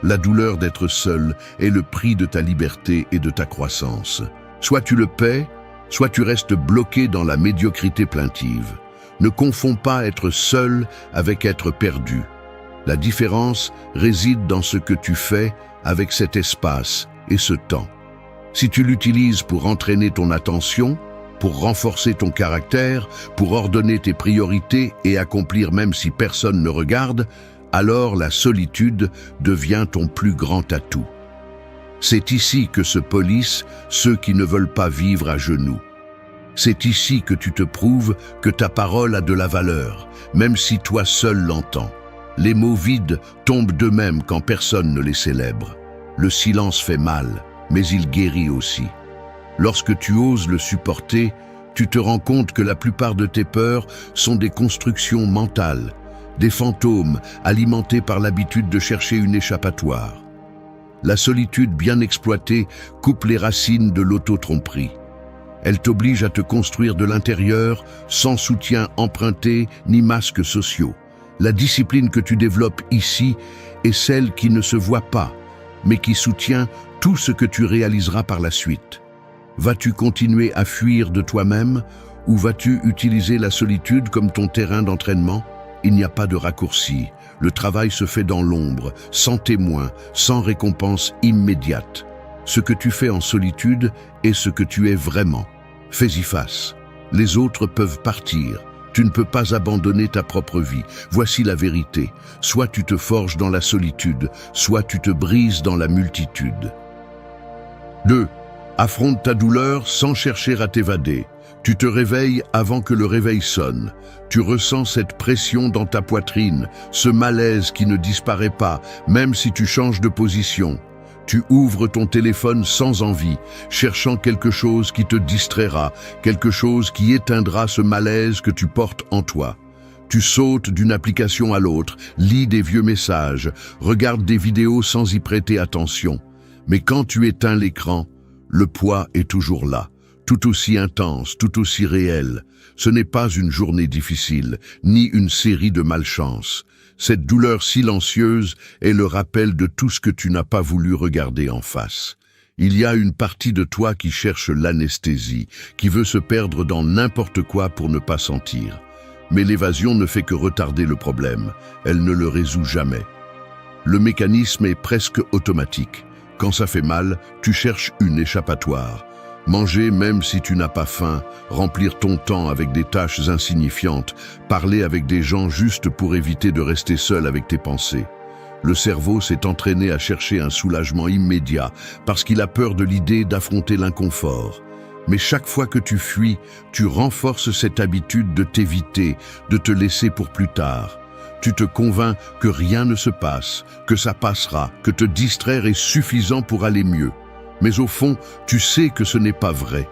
La douleur d'être seul est le prix de ta liberté et de ta croissance. Soit tu le paies, soit tu restes bloqué dans la médiocrité plaintive. Ne confonds pas être seul avec être perdu. La différence réside dans ce que tu fais avec cet espace et ce temps. Si tu l'utilises pour entraîner ton attention, pour renforcer ton caractère, pour ordonner tes priorités et accomplir même si personne ne regarde, alors la solitude devient ton plus grand atout. C'est ici que se polissent ceux qui ne veulent pas vivre à genoux. C'est ici que tu te prouves que ta parole a de la valeur, même si toi seul l'entends. Les mots vides tombent d'eux-mêmes quand personne ne les célèbre. Le silence fait mal, mais il guérit aussi. Lorsque tu oses le supporter, tu te rends compte que la plupart de tes peurs sont des constructions mentales, des fantômes alimentés par l'habitude de chercher une échappatoire. La solitude bien exploitée coupe les racines de l'auto-tromperie. Elle t'oblige à te construire de l'intérieur sans soutien emprunté ni masques sociaux. La discipline que tu développes ici est celle qui ne se voit pas, mais qui soutient tout ce que tu réaliseras par la suite. Vas-tu continuer à fuir de toi-même ou vas-tu utiliser la solitude comme ton terrain d'entraînement? Il n'y a pas de raccourci. Le travail se fait dans l'ombre, sans témoin, sans récompense immédiate. Ce que tu fais en solitude est ce que tu es vraiment. Fais-y face. Les autres peuvent partir. Tu ne peux pas abandonner ta propre vie. Voici la vérité. Soit tu te forges dans la solitude, soit tu te brises dans la multitude. 2. Affronte ta douleur sans chercher à t'évader. Tu te réveilles avant que le réveil sonne. Tu ressens cette pression dans ta poitrine, ce malaise qui ne disparaît pas, même si tu changes de position. Tu ouvres ton téléphone sans envie, cherchant quelque chose qui te distraira, quelque chose qui éteindra ce malaise que tu portes en toi. Tu sautes d'une application à l'autre, lis des vieux messages, regardes des vidéos sans y prêter attention. Mais quand tu éteins l'écran, le poids est toujours là, tout aussi intense, tout aussi réel. Ce n'est pas une journée difficile, ni une série de malchances. Cette douleur silencieuse est le rappel de tout ce que tu n'as pas voulu regarder en face. Il y a une partie de toi qui cherche l'anesthésie, qui veut se perdre dans n'importe quoi pour ne pas sentir. Mais l'évasion ne fait que retarder le problème, elle ne le résout jamais. Le mécanisme est presque automatique. Quand ça fait mal, tu cherches une échappatoire. Manger même si tu n'as pas faim, remplir ton temps avec des tâches insignifiantes, parler avec des gens juste pour éviter de rester seul avec tes pensées. Le cerveau s'est entraîné à chercher un soulagement immédiat parce qu'il a peur de l'idée d'affronter l'inconfort. Mais chaque fois que tu fuis, tu renforces cette habitude de t'éviter, de te laisser pour plus tard. Tu te convaincs que rien ne se passe, que ça passera, que te distraire est suffisant pour aller mieux. Mais au fond, tu sais que ce n'est pas vrai.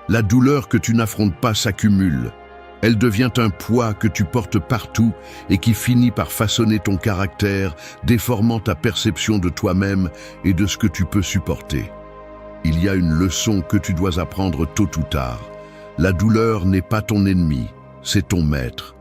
La douleur que tu n'affrontes pas s'accumule. Elle devient un poids que tu portes partout et qui finit par façonner ton caractère, déformant ta perception de toi-même et de ce que tu peux supporter. Il y a une leçon que tu dois apprendre tôt ou tard. La douleur n'est pas ton ennemi, c'est ton maître.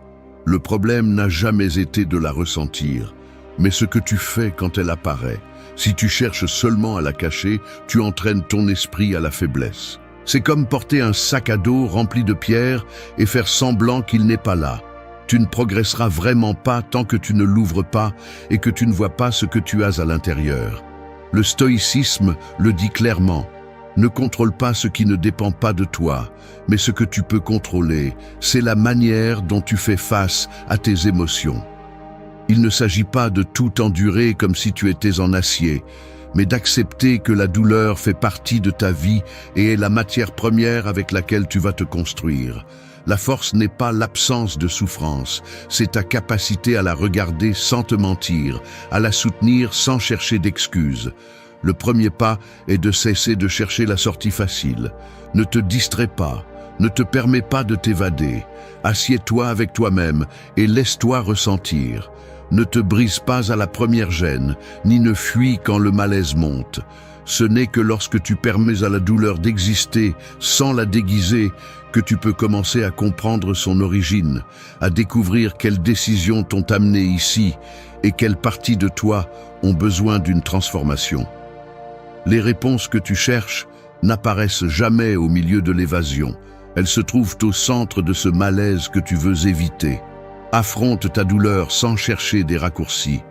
Le problème n'a jamais été de la ressentir. mais ce que tu fais quand elle apparaît. Si tu cherches seulement à la cacher, tu entraînes ton esprit à la faiblesse. C'est comme porter un sac à dos rempli de pierres et faire semblant qu'il n'est pas là. Tu ne progresseras vraiment pas tant que tu ne l'ouvres pas et que tu ne vois pas ce que tu as à l'intérieur. Le stoïcisme le dit clairement. Ne contrôle pas ce qui ne dépend pas de toi, mais ce que tu peux contrôler, c'est la manière dont tu fais face à tes émotions. Il ne s'agit pas de tout endurer comme si tu étais en acier, mais d'accepter que la douleur fait partie de ta vie et est la matière première avec laquelle tu vas te construire. La force n'est pas l'absence de souffrance, c'est ta capacité à la regarder sans te mentir, à la soutenir sans chercher d'excuses. Le premier pas est de cesser de chercher la sortie facile. Ne te distrais pas, ne te permets pas de t'évader. Assieds-toi avec toi-même et laisse-toi ressentir. Ne te brise pas à la première gêne, ni ne fuis quand le malaise monte. Ce n'est que lorsque tu permets à la douleur d'exister sans la déguiser que tu peux commencer à comprendre son origine, à découvrir quelles décisions t'ont amené ici et quelles parties de toi ont besoin d'une transformation. Les réponses que tu cherches n'apparaissent jamais au milieu de l'évasion. Elles se trouvent au centre de ce malaise que tu veux éviter. Affronte ta douleur sans chercher des raccourcis.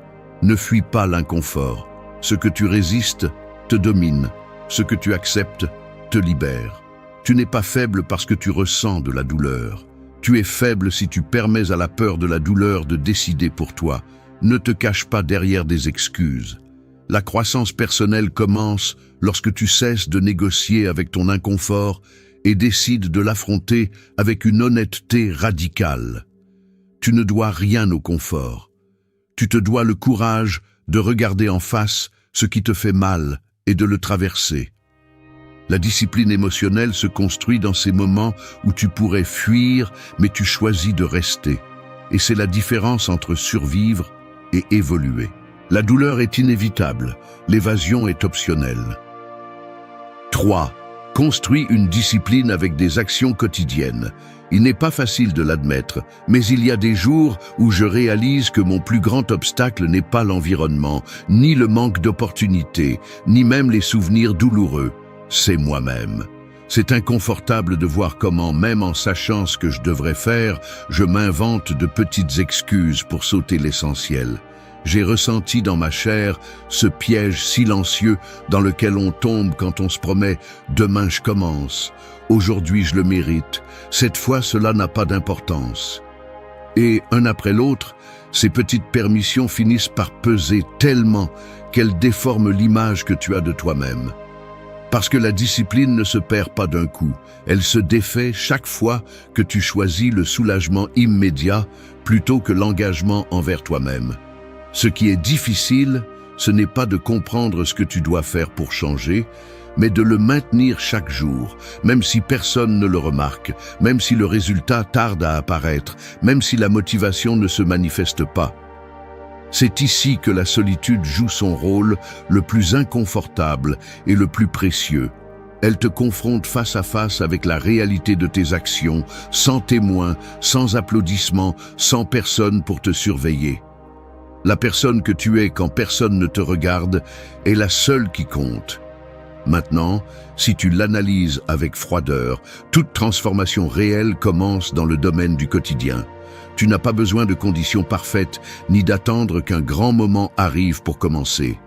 Ne fuis pas l'inconfort. Ce que tu résistes te domine. Ce que tu acceptes te libère. Tu n'es pas faible parce que tu ressens de la douleur. Tu es faible si tu permets à la peur de la douleur de décider pour toi. Ne te cache pas derrière des excuses. La croissance personnelle commence lorsque tu cesses de négocier avec ton inconfort et décides de l'affronter avec une honnêteté radicale. Tu ne dois rien au confort. Tu te dois le courage de regarder en face ce qui te fait mal et de le traverser. La discipline émotionnelle se construit dans ces moments où tu pourrais fuir, mais tu choisis de rester. Et c'est la différence entre survivre et évoluer. La douleur est inévitable, l'évasion est optionnelle. 3. Construis une discipline avec des actions quotidiennes. Il n'est pas facile de l'admettre, mais il y a des jours où je réalise que mon plus grand obstacle n'est pas l'environnement, ni le manque d'opportunités, ni même les souvenirs douloureux. C'est moi-même. C'est inconfortable de voir comment, même en sachant ce que je devrais faire, je m'invente de petites excuses pour sauter l'essentiel. J'ai ressenti dans ma chair ce piège silencieux dans lequel on tombe quand on se promet « demain je commence ». Aujourd'hui je le mérite. Cette fois cela n'a pas d'importance. Et un après l'autre, ces petites permissions finissent par peser tellement qu'elles déforment l'image que tu as de toi-même. Parce que la discipline ne se perd pas d'un coup, elle se défait chaque fois que tu choisis le soulagement immédiat plutôt que l'engagement envers toi-même. Ce qui est difficile, ce n'est pas de comprendre ce que tu dois faire pour changer, mais de le maintenir chaque jour, même si personne ne le remarque, même si le résultat tarde à apparaître, même si la motivation ne se manifeste pas. C'est ici que la solitude joue son rôle le plus inconfortable et le plus précieux. Elle te confronte face à face avec la réalité de tes actions, sans témoin, sans applaudissements, sans personne pour te surveiller. La personne que tu es quand personne ne te regarde est la seule qui compte. Maintenant, si tu l'analyses avec froideur, toute transformation réelle commence dans le domaine du quotidien. Tu n'as pas besoin de conditions parfaites, ni d'attendre qu'un grand moment arrive pour commencer.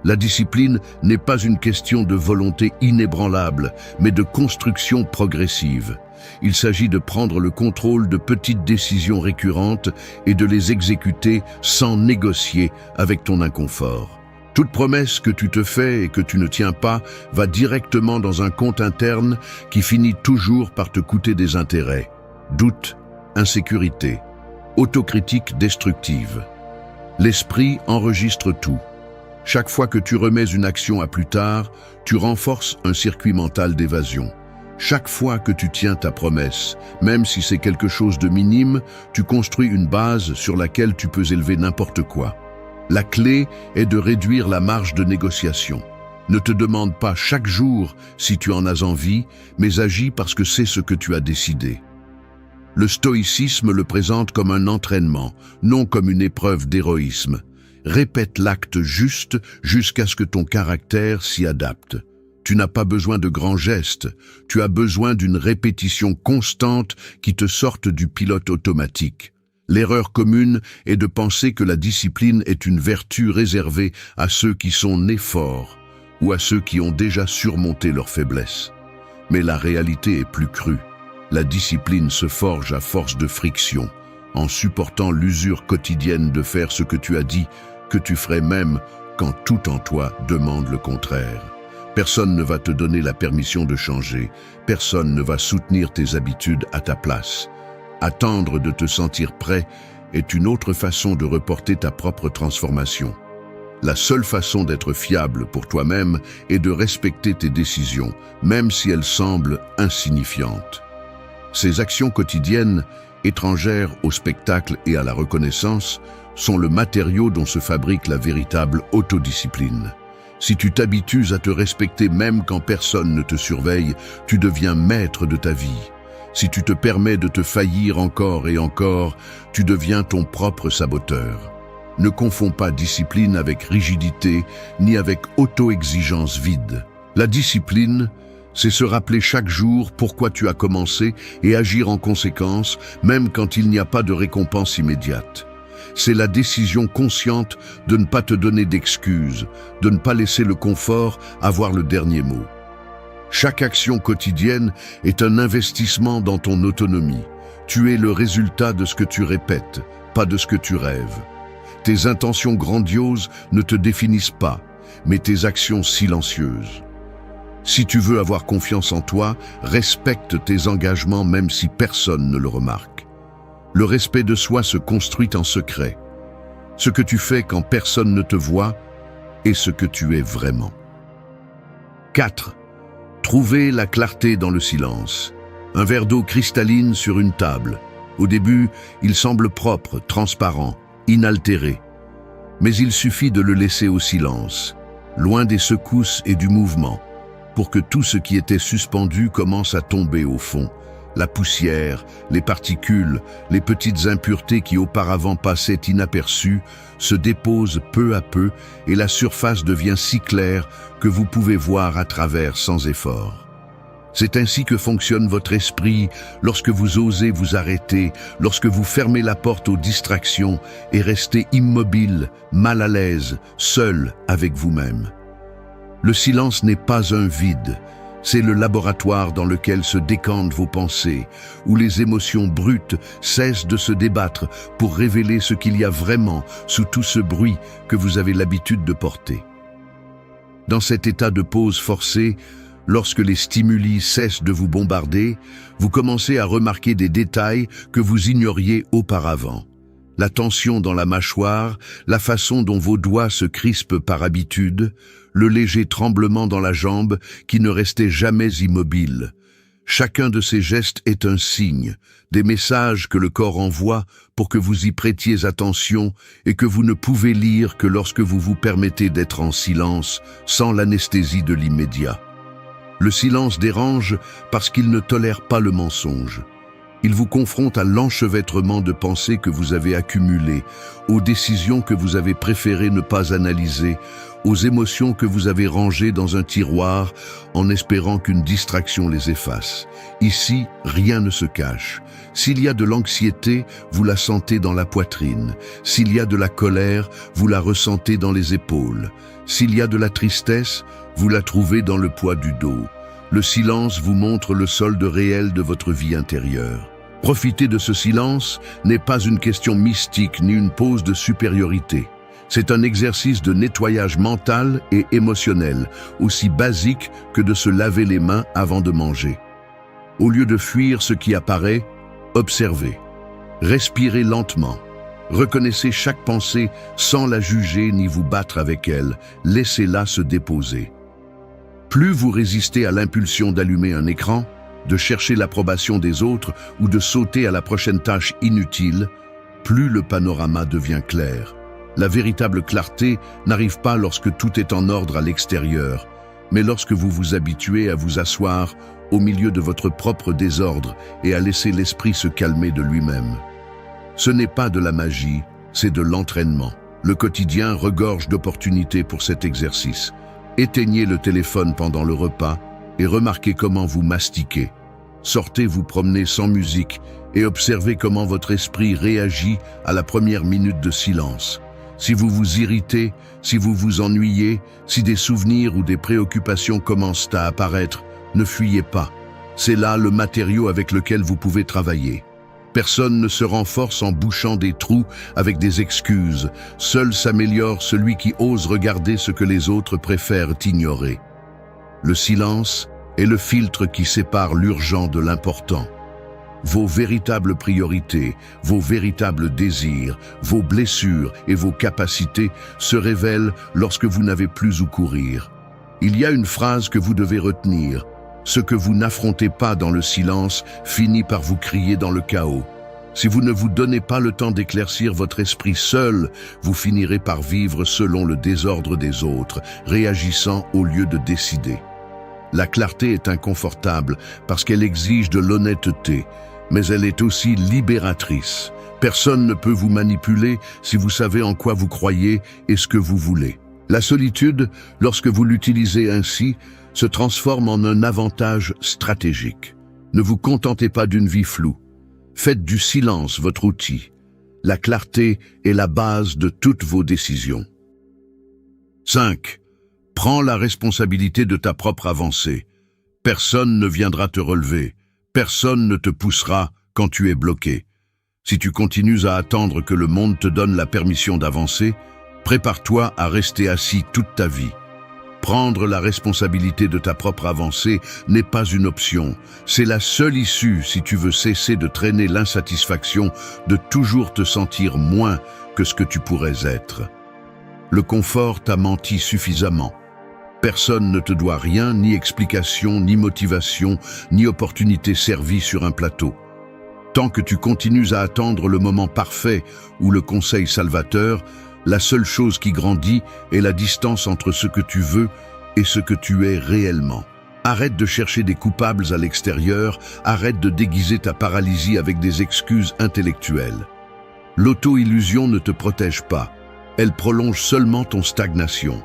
La discipline n'est pas une question de volonté inébranlable, mais de construction progressive. Il s'agit de prendre le contrôle de petites décisions récurrentes et de les exécuter sans négocier avec ton inconfort. Toute promesse que tu te fais et que tu ne tiens pas va directement dans un compte interne qui finit toujours par te coûter des intérêts. Doute, insécurité, autocritique destructive. L'esprit enregistre tout. Chaque fois que tu remets une action à plus tard, tu renforces un circuit mental d'évasion. Chaque fois que tu tiens ta promesse, même si c'est quelque chose de minime, tu construis une base sur laquelle tu peux élever n'importe quoi. La clé est de réduire la marge de négociation. Ne te demande pas chaque jour si tu en as envie, mais agis parce que c'est ce que tu as décidé. Le stoïcisme le présente comme un entraînement, non comme une épreuve d'héroïsme. Répète l'acte juste jusqu'à ce que ton caractère s'y adapte. Tu n'as pas besoin de grands gestes, tu as besoin d'une répétition constante qui te sorte du pilote automatique. L'erreur commune est de penser que la discipline est une vertu réservée à ceux qui sont nés forts ou à ceux qui ont déjà surmonté leurs faiblesses. Mais la réalité est plus crue. La discipline se forge à force de friction, en supportant l'usure quotidienne de faire ce que tu as dit, que tu ferais même quand tout en toi demande le contraire. Personne ne va te donner la permission de changer, personne ne va soutenir tes habitudes à ta place. Attendre de te sentir prêt est une autre façon de reporter ta propre transformation. La seule façon d'être fiable pour toi-même est de respecter tes décisions, même si elles semblent insignifiantes. Ces actions quotidiennes, étrangères au spectacle et à la reconnaissance, sont le matériau dont se fabrique la véritable autodiscipline. Si tu t'habitues à te respecter même quand personne ne te surveille, tu deviens maître de ta vie. Si tu te permets de te faillir encore et encore, tu deviens ton propre saboteur. Ne confonds pas discipline avec rigidité, ni avec auto-exigence vide. La discipline, c'est se rappeler chaque jour pourquoi tu as commencé et agir en conséquence, même quand il n'y a pas de récompense immédiate. C'est la décision consciente de ne pas te donner d'excuses, de ne pas laisser le confort avoir le dernier mot. Chaque action quotidienne est un investissement dans ton autonomie. Tu es le résultat de ce que tu répètes, pas de ce que tu rêves. Tes intentions grandioses ne te définissent pas, mais tes actions silencieuses. Si tu veux avoir confiance en toi, respecte tes engagements même si personne ne le remarque. Le respect de soi se construit en secret. Ce que tu fais quand personne ne te voit est ce que tu es vraiment. 4. Trouver la clarté dans le silence. Un verre d'eau cristalline sur une table. Au début, il semble propre, transparent, inaltéré. Mais il suffit de le laisser au silence, loin des secousses et du mouvement, pour que tout ce qui était suspendu commence à tomber au fond. La poussière, les particules, les petites impuretés qui auparavant passaient inaperçues se déposent peu à peu et la surface devient si claire que vous pouvez voir à travers sans effort. C'est ainsi que fonctionne votre esprit lorsque vous osez vous arrêter, lorsque vous fermez la porte aux distractions et restez immobile, mal à l'aise, seul avec vous-même. Le silence n'est pas un vide. C'est le laboratoire dans lequel se décantent vos pensées, où les émotions brutes cessent de se débattre pour révéler ce qu'il y a vraiment sous tout ce bruit que vous avez l'habitude de porter. Dans cet état de pause forcée, lorsque les stimuli cessent de vous bombarder, vous commencez à remarquer des détails que vous ignoriez auparavant. La tension dans la mâchoire, la façon dont vos doigts se crispent par habitude, le léger tremblement dans la jambe qui ne restait jamais immobile. Chacun de ces gestes est un signe, des messages que le corps envoie pour que vous y prêtiez attention et que vous ne pouvez lire que lorsque vous vous permettez d'être en silence, sans l'anesthésie de l'immédiat. Le silence dérange parce qu'il ne tolère pas le mensonge. Il vous confronte à l'enchevêtrement de pensées que vous avez accumulées, aux décisions que vous avez préféré ne pas analyser, aux émotions que vous avez rangées dans un tiroir en espérant qu'une distraction les efface. Ici, rien ne se cache. S'il y a de l'anxiété, vous la sentez dans la poitrine. S'il y a de la colère, vous la ressentez dans les épaules. S'il y a de la tristesse, vous la trouvez dans le poids du dos. Le silence vous montre le solde réel de votre vie intérieure. Profiter de ce silence n'est pas une question mystique ni une pose de supériorité. C'est un exercice de nettoyage mental et émotionnel, aussi basique que de se laver les mains avant de manger. Au lieu de fuir ce qui apparaît, observez. Respirez lentement. Reconnaissez chaque pensée sans la juger ni vous battre avec elle. Laissez-la se déposer. Plus vous résistez à l'impulsion d'allumer un écran, de chercher l'approbation des autres ou de sauter à la prochaine tâche inutile, plus le panorama devient clair. La véritable clarté n'arrive pas lorsque tout est en ordre à l'extérieur, mais lorsque vous vous habituez à vous asseoir au milieu de votre propre désordre et à laisser l'esprit se calmer de lui-même. Ce n'est pas de la magie, c'est de l'entraînement. Le quotidien regorge d'opportunités pour cet exercice. Éteignez le téléphone pendant le repas et remarquez comment vous mastiquez. Sortez vous promener sans musique et observez comment votre esprit réagit à la première minute de silence. Si vous vous irritez, si vous vous ennuyez, si des souvenirs ou des préoccupations commencent à apparaître, ne fuyez pas. C'est là le matériau avec lequel vous pouvez travailler. Personne ne se renforce en bouchant des trous avec des excuses. Seul s'améliore celui qui ose regarder ce que les autres préfèrent ignorer. Le silence est le filtre qui sépare l'urgent de l'important. Vos véritables priorités, vos véritables désirs, vos blessures et vos capacités se révèlent lorsque vous n'avez plus où courir. Il y a une phrase que vous devez retenir. Ce que vous n'affrontez pas dans le silence finit par vous crier dans le chaos. Si vous ne vous donnez pas le temps d'éclaircir votre esprit seul, vous finirez par vivre selon le désordre des autres, réagissant au lieu de décider. La clarté est inconfortable parce qu'elle exige de l'honnêteté, mais elle est aussi libératrice. Personne ne peut vous manipuler si vous savez en quoi vous croyez et ce que vous voulez. La solitude, lorsque vous l'utilisez ainsi, se transforme en un avantage stratégique. Ne vous contentez pas d'une vie floue. Faites du silence votre outil. La clarté est la base de toutes vos décisions. 5. Prends la responsabilité de ta propre avancée. Personne ne viendra te relever. Personne ne te poussera quand tu es bloqué. Si tu continues à attendre que le monde te donne la permission d'avancer, prépare-toi à rester assis toute ta vie. Prendre la responsabilité de ta propre avancée n'est pas une option. C'est la seule issue si tu veux cesser de traîner l'insatisfaction de toujours te sentir moins que ce que tu pourrais être. Le confort t'a menti suffisamment. Personne ne te doit rien, ni explication, ni motivation, ni opportunité servie sur un plateau. Tant que tu continues à attendre le moment parfait ou le conseil salvateur, la seule chose qui grandit est la distance entre ce que tu veux et ce que tu es réellement. Arrête de chercher des coupables à l'extérieur, arrête de déguiser ta paralysie avec des excuses intellectuelles. L'auto-illusion ne te protège pas, elle prolonge seulement ton stagnation.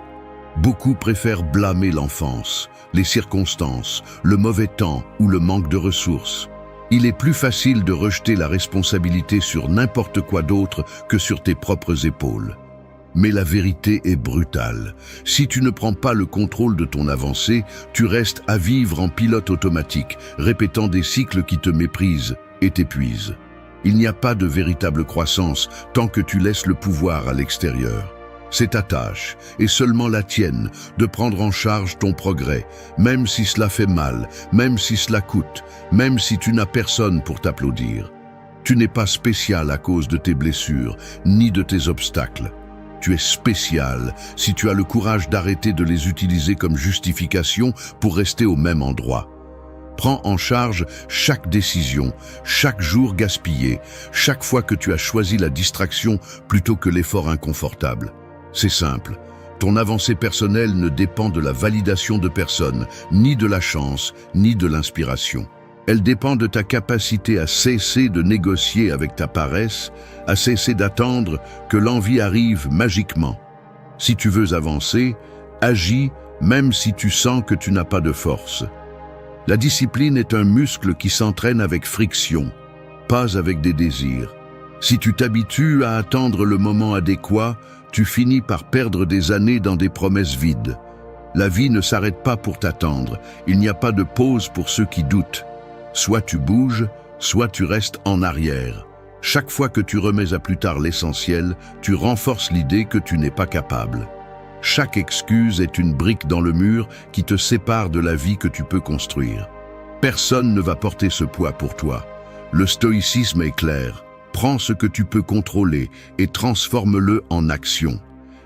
Beaucoup préfèrent blâmer l'enfance, les circonstances, le mauvais temps ou le manque de ressources. Il est plus facile de rejeter la responsabilité sur n'importe quoi d'autre que sur tes propres épaules. Mais la vérité est brutale. Si tu ne prends pas le contrôle de ton avancée, tu restes à vivre en pilote automatique, répétant des cycles qui te méprisent et t'épuisent. Il n'y a pas de véritable croissance tant que tu laisses le pouvoir à l'extérieur. C'est ta tâche, et seulement la tienne, de prendre en charge ton progrès, même si cela fait mal, même si cela coûte, même si tu n'as personne pour t'applaudir. Tu n'es pas spécial à cause de tes blessures, ni de tes obstacles. Tu es spécial si tu as le courage d'arrêter de les utiliser comme justification pour rester au même endroit. Prends en charge chaque décision, chaque jour gaspillé, chaque fois que tu as choisi la distraction plutôt que l'effort inconfortable. C'est simple, ton avancée personnelle ne dépend de la validation de personne, ni de la chance, ni de l'inspiration. Elle dépend de ta capacité à cesser de négocier avec ta paresse, à cesser d'attendre que l'envie arrive magiquement. Si tu veux avancer, agis même si tu sens que tu n'as pas de force. La discipline est un muscle qui s'entraîne avec friction, pas avec des désirs. Si tu t'habitues à attendre le moment adéquat, tu finis par perdre des années dans des promesses vides. La vie ne s'arrête pas pour t'attendre, il n'y a pas de pause pour ceux qui doutent. Soit tu bouges, soit tu restes en arrière. Chaque fois que tu remets à plus tard l'essentiel, tu renforces l'idée que tu n'es pas capable. Chaque excuse est une brique dans le mur qui te sépare de la vie que tu peux construire. Personne ne va porter ce poids pour toi. Le stoïcisme est clair. Prends ce que tu peux contrôler et transforme-le en action.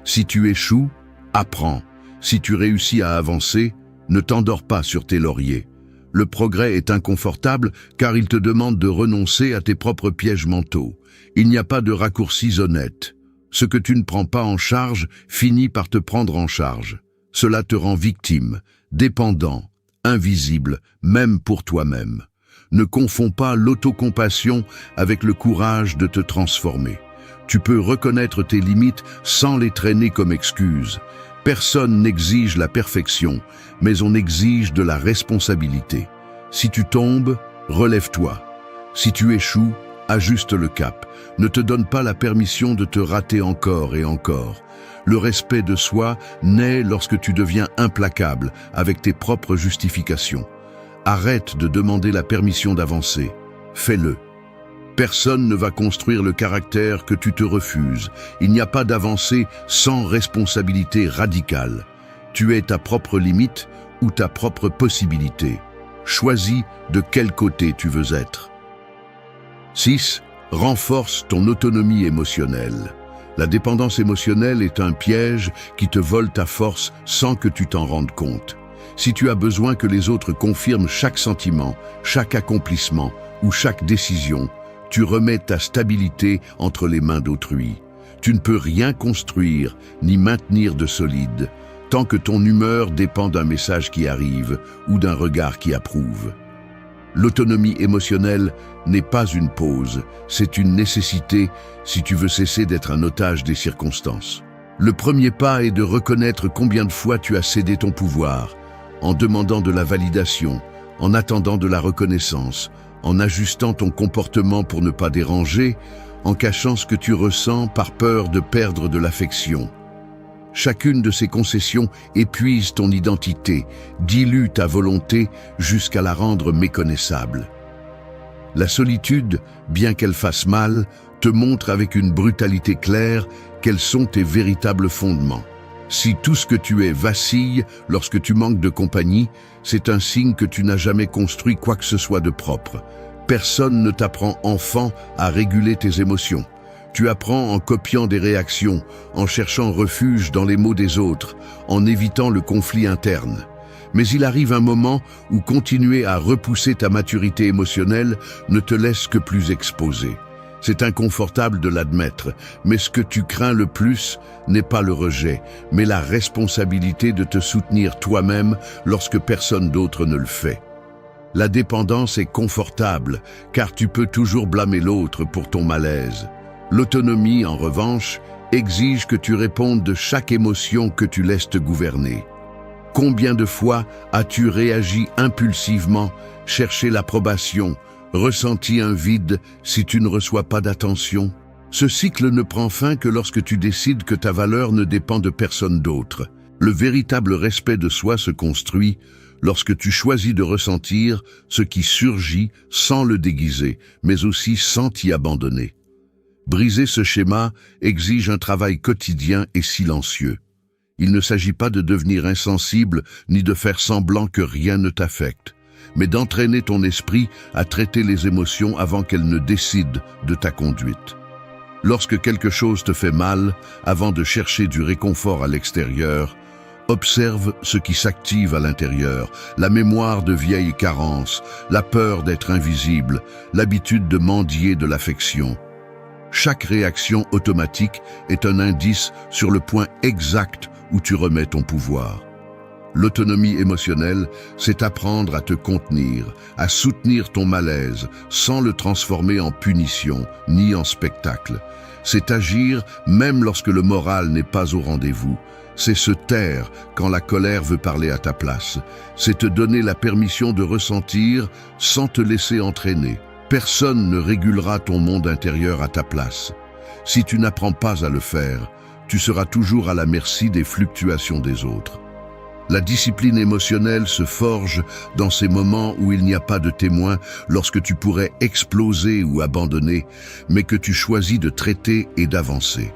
Si tu échoues, apprends. Si tu réussis à avancer, ne t'endors pas sur tes lauriers. Le progrès est inconfortable car il te demande de renoncer à tes propres pièges mentaux. Il n'y a pas de raccourcis honnêtes. Ce que tu ne prends pas en charge finit par te prendre en charge. Cela te rend victime, dépendant, invisible, même pour toi-même. Ne confonds pas l'autocompassion avec le courage de te transformer. Tu peux reconnaître tes limites sans les traîner comme excuses. Personne n'exige la perfection, mais on exige de la responsabilité. Si tu tombes, relève-toi. Si tu échoues, ajuste le cap. Ne te donne pas la permission de te rater encore et encore. Le respect de soi naît lorsque tu deviens implacable avec tes propres justifications. Arrête de demander la permission d'avancer. Fais-le. Personne ne va construire le caractère que tu te refuses. Il n'y a pas d'avancée sans responsabilité radicale. Tu es ta propre limite ou ta propre possibilité. Choisis de quel côté tu veux être. 6. Renforce ton autonomie émotionnelle. La dépendance émotionnelle est un piège qui te vole ta force sans que tu t'en rendes compte. Si tu as besoin que les autres confirment chaque sentiment, chaque accomplissement ou chaque décision, tu remets ta stabilité entre les mains d'autrui. Tu ne peux rien construire ni maintenir de solide tant que ton humeur dépend d'un message qui arrive ou d'un regard qui approuve. L'autonomie émotionnelle n'est pas une pause, c'est une nécessité si tu veux cesser d'être un otage des circonstances. Le premier pas est de reconnaître combien de fois tu as cédé ton pouvoir, en demandant de la validation, en attendant de la reconnaissance, en ajustant ton comportement pour ne pas déranger, en cachant ce que tu ressens par peur de perdre de l'affection. Chacune de ces concessions épuise ton identité, dilue ta volonté jusqu'à la rendre méconnaissable. La solitude, bien qu'elle fasse mal, te montre avec une brutalité claire quels sont tes véritables fondements. Si tout ce que tu es vacille lorsque tu manques de compagnie, c'est un signe que tu n'as jamais construit quoi que ce soit de propre. Personne ne t'apprend enfant à réguler tes émotions. Tu apprends en copiant des réactions, en cherchant refuge dans les maux des autres, en évitant le conflit interne. Mais il arrive un moment où continuer à repousser ta maturité émotionnelle ne te laisse que plus exposé. C'est inconfortable de l'admettre, mais ce que tu crains le plus n'est pas le rejet, mais la responsabilité de te soutenir toi-même lorsque personne d'autre ne le fait. La dépendance est confortable, car tu peux toujours blâmer l'autre pour ton malaise. L'autonomie, en revanche, exige que tu répondes de chaque émotion que tu laisses te gouverner. Combien de fois as-tu réagi impulsivement, cherché l'approbation, ressenti un vide si tu ne reçois pas d'attention? Ce cycle ne prend fin que lorsque tu décides que ta valeur ne dépend de personne d'autre. Le véritable respect de soi se construit lorsque tu choisis de ressentir ce qui surgit sans le déguiser, mais aussi sans t'y abandonner. Briser ce schéma exige un travail quotidien et silencieux. Il ne s'agit pas de devenir insensible ni de faire semblant que rien ne t'affecte, mais d'entraîner ton esprit à traiter les émotions avant qu'elles ne décident de ta conduite. Lorsque quelque chose te fait mal, avant de chercher du réconfort à l'extérieur, observe ce qui s'active à l'intérieur, la mémoire de vieilles carences, la peur d'être invisible, l'habitude de mendier de l'affection. Chaque réaction automatique est un indice sur le point exact où tu remets ton pouvoir. L'autonomie émotionnelle, c'est apprendre à te contenir, à soutenir ton malaise, sans le transformer en punition ni en spectacle. C'est agir même lorsque le moral n'est pas au rendez-vous. C'est se taire quand la colère veut parler à ta place. C'est te donner la permission de ressentir sans te laisser entraîner. Personne ne régulera ton monde intérieur à ta place. Si tu n'apprends pas à le faire, tu seras toujours à la merci des fluctuations des autres. La discipline émotionnelle se forge dans ces moments où il n'y a pas de témoin, lorsque tu pourrais exploser ou abandonner, mais que tu choisis de traiter et d'avancer.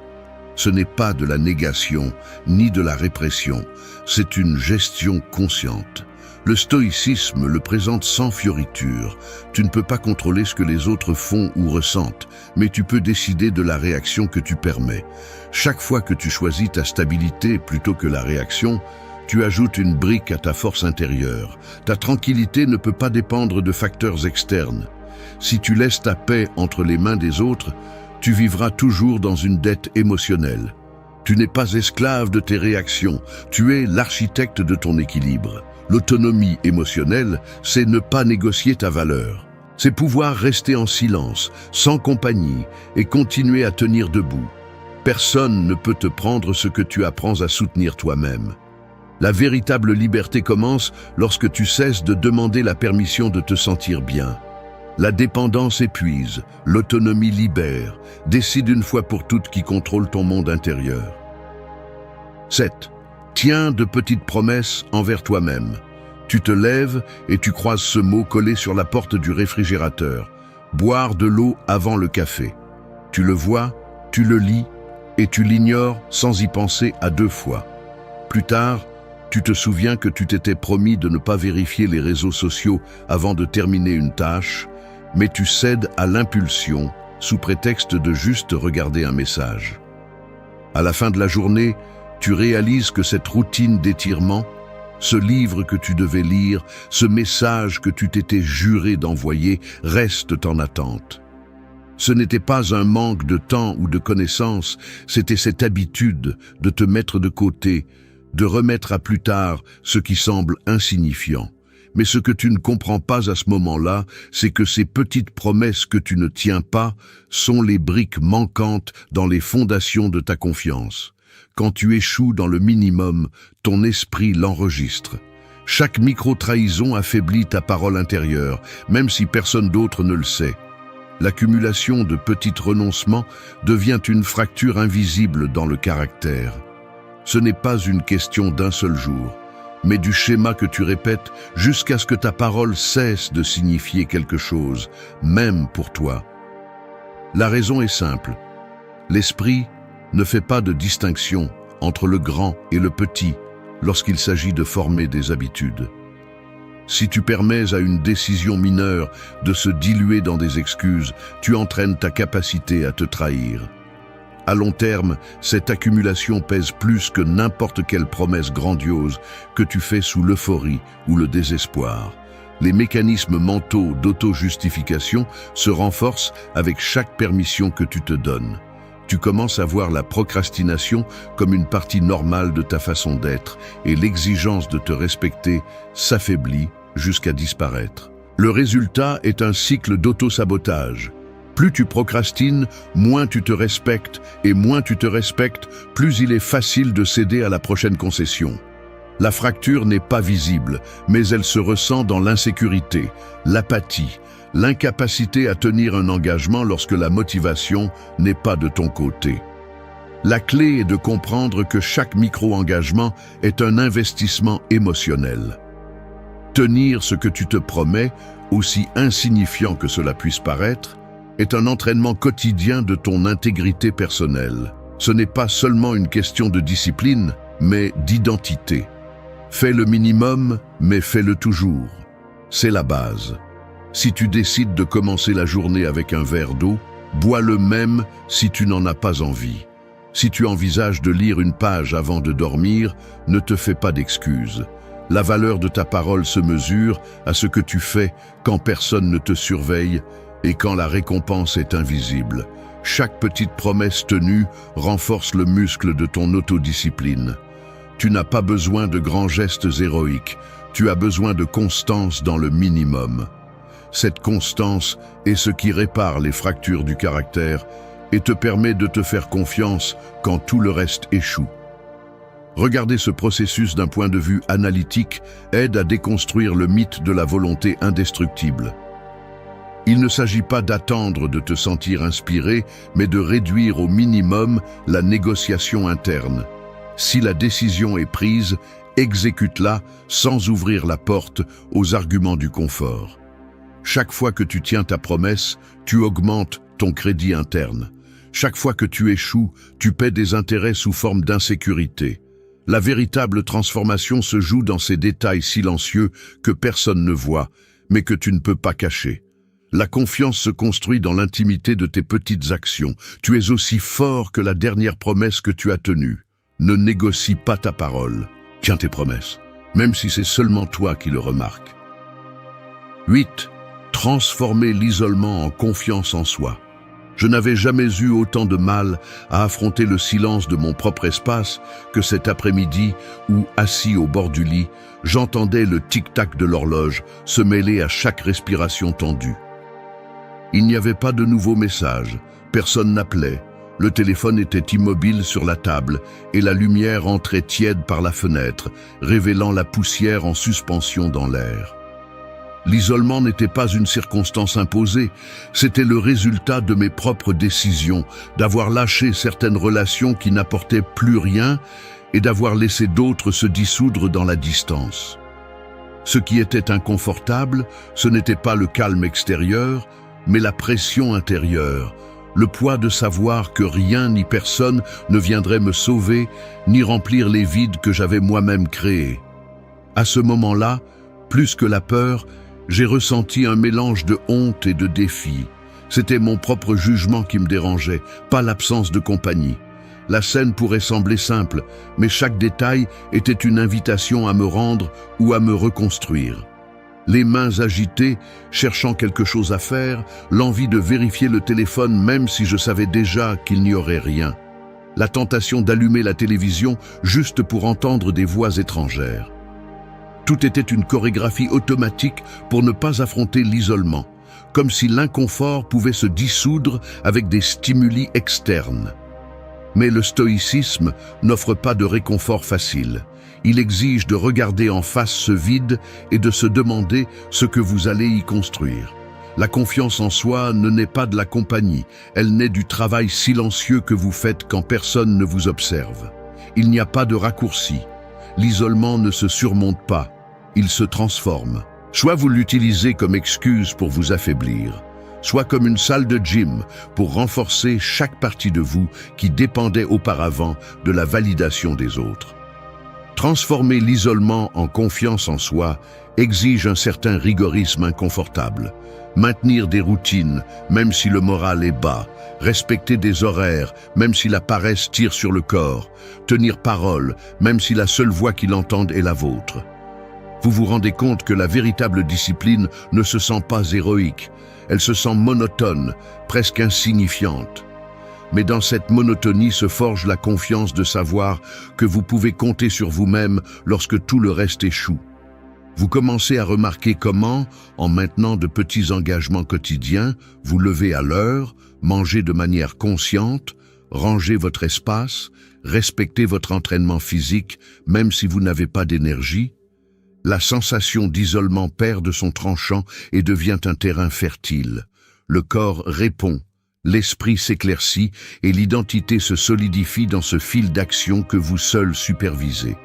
Ce n'est pas de la négation, ni de la répression, c'est une gestion consciente. Le stoïcisme le présente sans fioriture. Tu ne peux pas contrôler ce que les autres font ou ressentent, mais tu peux décider de la réaction que tu permets. Chaque fois que tu choisis ta stabilité plutôt que la réaction, tu ajoutes une brique à ta force intérieure. Ta tranquillité ne peut pas dépendre de facteurs externes. Si tu laisses ta paix entre les mains des autres, tu vivras toujours dans une dette émotionnelle. Tu n'es pas esclave de tes réactions, tu es l'architecte de ton équilibre. L'autonomie émotionnelle, c'est ne pas négocier ta valeur. C'est pouvoir rester en silence, sans compagnie, et continuer à tenir debout. Personne ne peut te prendre ce que tu apprends à soutenir toi-même. La véritable liberté commence lorsque tu cesses de demander la permission de te sentir bien. La dépendance épuise, l'autonomie libère. Décide une fois pour toutes qui contrôle ton monde intérieur. 7. Tiens de petites promesses envers toi-même. Tu te lèves et tu croises ce mot collé sur la porte du réfrigérateur. Boire de l'eau avant le café. Tu le vois, tu le lis et tu l'ignores sans y penser à 2 fois. Plus tard, tu te souviens que tu t'étais promis de ne pas vérifier les réseaux sociaux avant de terminer une tâche, mais tu cèdes à l'impulsion sous prétexte de juste regarder un message. À la fin de la journée, tu réalises que cette routine d'étirement, ce livre que tu devais lire, ce message que tu t'étais juré d'envoyer, restent en attente. Ce n'était pas un manque de temps ou de connaissances, c'était cette habitude de te mettre de côté, de remettre à plus tard ce qui semble insignifiant. Mais ce que tu ne comprends pas à ce moment-là, c'est que ces petites promesses que tu ne tiens pas sont les briques manquantes dans les fondations de ta confiance. Quand tu échoues dans le minimum, ton esprit l'enregistre. Chaque micro-trahison affaiblit ta parole intérieure, même si personne d'autre ne le sait. L'accumulation de petits renoncements devient une fracture invisible dans le caractère. Ce n'est pas une question d'un seul jour, mais du schéma que tu répètes jusqu'à ce que ta parole cesse de signifier quelque chose, même pour toi. La raison est simple. L'esprit ne fait pas de distinction entre le grand et le petit lorsqu'il s'agit de former des habitudes. Si tu permets à une décision mineure de se diluer dans des excuses, tu entraînes ta capacité à te trahir. À long terme, cette accumulation pèse plus que n'importe quelle promesse grandiose que tu fais sous l'euphorie ou le désespoir. Les mécanismes mentaux d'auto-justification se renforcent avec chaque permission que tu te donnes. Tu commences à voir la procrastination comme une partie normale de ta façon d'être et l'exigence de te respecter s'affaiblit jusqu'à disparaître. Le résultat est un cycle d'auto-sabotage. Plus tu procrastines, moins tu te respectes, et moins tu te respectes, plus il est facile de céder à la prochaine concession. La fracture n'est pas visible, mais elle se ressent dans l'insécurité, l'apathie, l'incapacité à tenir un engagement lorsque la motivation n'est pas de ton côté. La clé est de comprendre que chaque micro-engagement est un investissement émotionnel. Tenir ce que tu te promets, aussi insignifiant que cela puisse paraître, est un entraînement quotidien de ton intégrité personnelle. Ce n'est pas seulement une question de discipline, mais d'identité. Fais le minimum, mais fais-le toujours. C'est la base. Si tu décides de commencer la journée avec un verre d'eau, bois-le même si tu n'en as pas envie. Si tu envisages de lire une page avant de dormir, ne te fais pas d'excuses. La valeur de ta parole se mesure à ce que tu fais quand personne ne te surveille et quand la récompense est invisible. Chaque petite promesse tenue renforce le muscle de ton autodiscipline. Tu n'as pas besoin de grands gestes héroïques, tu as besoin de constance dans le minimum. Cette constance est ce qui répare les fractures du caractère et te permet de te faire confiance quand tout le reste échoue. Regarder ce processus d'un point de vue analytique aide à déconstruire le mythe de la volonté indestructible. Il ne s'agit pas d'attendre de te sentir inspiré, mais de réduire au minimum la négociation interne. Si la décision est prise, exécute-la sans ouvrir la porte aux arguments du confort. Chaque fois que tu tiens ta promesse, tu augmentes ton crédit interne. Chaque fois que tu échoues, tu paies des intérêts sous forme d'insécurité. La véritable transformation se joue dans ces détails silencieux que personne ne voit, mais que tu ne peux pas cacher. La confiance se construit dans l'intimité de tes petites actions. Tu es aussi fort que la dernière promesse que tu as tenue. Ne négocie pas ta parole. Tiens tes promesses, même si c'est seulement toi qui le remarques. 8. Transformer l'isolement en confiance en soi. Je n'avais jamais eu autant de mal à affronter le silence de mon propre espace que cet après-midi où, assis au bord du lit, j'entendais le tic-tac de l'horloge se mêler à chaque respiration tendue. Il n'y avait pas de nouveaux messages, personne n'appelait, le téléphone était immobile sur la table et la lumière entrait tiède par la fenêtre, révélant la poussière en suspension dans l'air. L'isolement n'était pas une circonstance imposée, c'était le résultat de mes propres décisions, d'avoir lâché certaines relations qui n'apportaient plus rien et d'avoir laissé d'autres se dissoudre dans la distance. Ce qui était inconfortable, ce n'était pas le calme extérieur, mais la pression intérieure, le poids de savoir que rien ni personne ne viendrait me sauver, ni remplir les vides que j'avais moi-même créés. À ce moment-là, plus que la peur, j'ai ressenti un mélange de honte et de défi. C'était mon propre jugement qui me dérangeait, pas l'absence de compagnie. La scène pourrait sembler simple, mais chaque détail était une invitation à me rendre ou à me reconstruire. Les mains agitées, cherchant quelque chose à faire, l'envie de vérifier le téléphone même si je savais déjà qu'il n'y aurait rien. La tentation d'allumer la télévision juste pour entendre des voix étrangères. Tout était une chorégraphie automatique pour ne pas affronter l'isolement, comme si l'inconfort pouvait se dissoudre avec des stimuli externes. Mais le stoïcisme n'offre pas de réconfort facile. Il exige de regarder en face ce vide et de se demander ce que vous allez y construire. La confiance en soi ne naît pas de la compagnie, elle naît du travail silencieux que vous faites quand personne ne vous observe. Il n'y a pas de raccourci. L'isolement ne se surmonte pas, il se transforme. Soit vous l'utilisez comme excuse pour vous affaiblir, soit comme une salle de gym pour renforcer chaque partie de vous qui dépendait auparavant de la validation des autres. Transformer l'isolement en confiance en soi exige un certain rigorisme inconfortable. Maintenir des routines, même si le moral est bas. Respecter des horaires, même si la paresse tire sur le corps. Tenir parole, même si la seule voix qu'il entende est la vôtre. Vous vous rendez compte que la véritable discipline ne se sent pas héroïque. Elle se sent monotone, presque insignifiante. Mais dans cette monotonie se forge la confiance de savoir que vous pouvez compter sur vous-même lorsque tout le reste échoue. Vous commencez à remarquer comment, en maintenant de petits engagements quotidiens, vous levez à l'heure, mangez de manière consciente, rangez votre espace, respectez votre entraînement physique, même si vous n'avez pas d'énergie. La sensation d'isolement perd de son tranchant et devient un terrain fertile. Le corps répond. L'esprit s'éclaircit et l'identité se solidifie dans ce fil d'action que vous seul supervisez.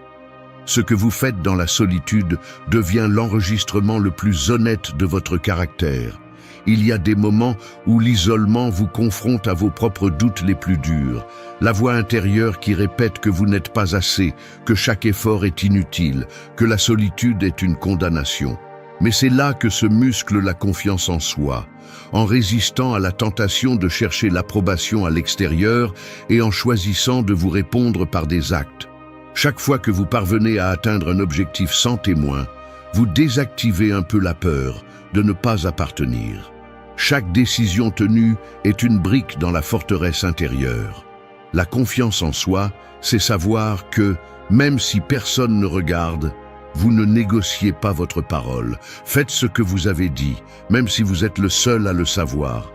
Ce que vous faites dans la solitude devient l'enregistrement le plus honnête de votre caractère. Il y a des moments où l'isolement vous confronte à vos propres doutes les plus durs, la voix intérieure qui répète que vous n'êtes pas assez, que chaque effort est inutile, que la solitude est une condamnation. Mais c'est là que se muscle la confiance en soi, en résistant à la tentation de chercher l'approbation à l'extérieur et en choisissant de vous répondre par des actes. Chaque fois que vous parvenez à atteindre un objectif sans témoin, vous désactivez un peu la peur de ne pas appartenir. Chaque décision tenue est une brique dans la forteresse intérieure. La confiance en soi, c'est savoir que, même si personne ne regarde, vous ne négociez pas votre parole. Faites ce que vous avez dit, même si vous êtes le seul à le savoir.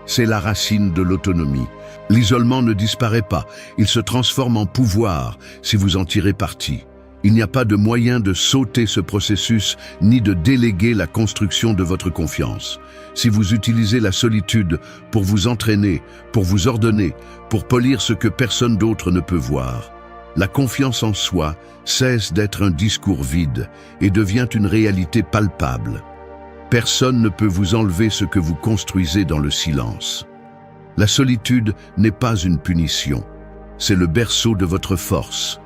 C'est la racine de l'autonomie. L'isolement ne disparaît pas, il se transforme en pouvoir si vous en tirez parti. Il n'y a pas de moyen de sauter ce processus ni de déléguer la construction de votre confiance. Si vous utilisez la solitude pour vous entraîner, pour vous ordonner, pour polir ce que personne d'autre ne peut voir, la confiance en soi cesse d'être un discours vide et devient une réalité palpable. Personne ne peut vous enlever ce que vous construisez dans le silence. La solitude n'est pas une punition, c'est le berceau de votre force.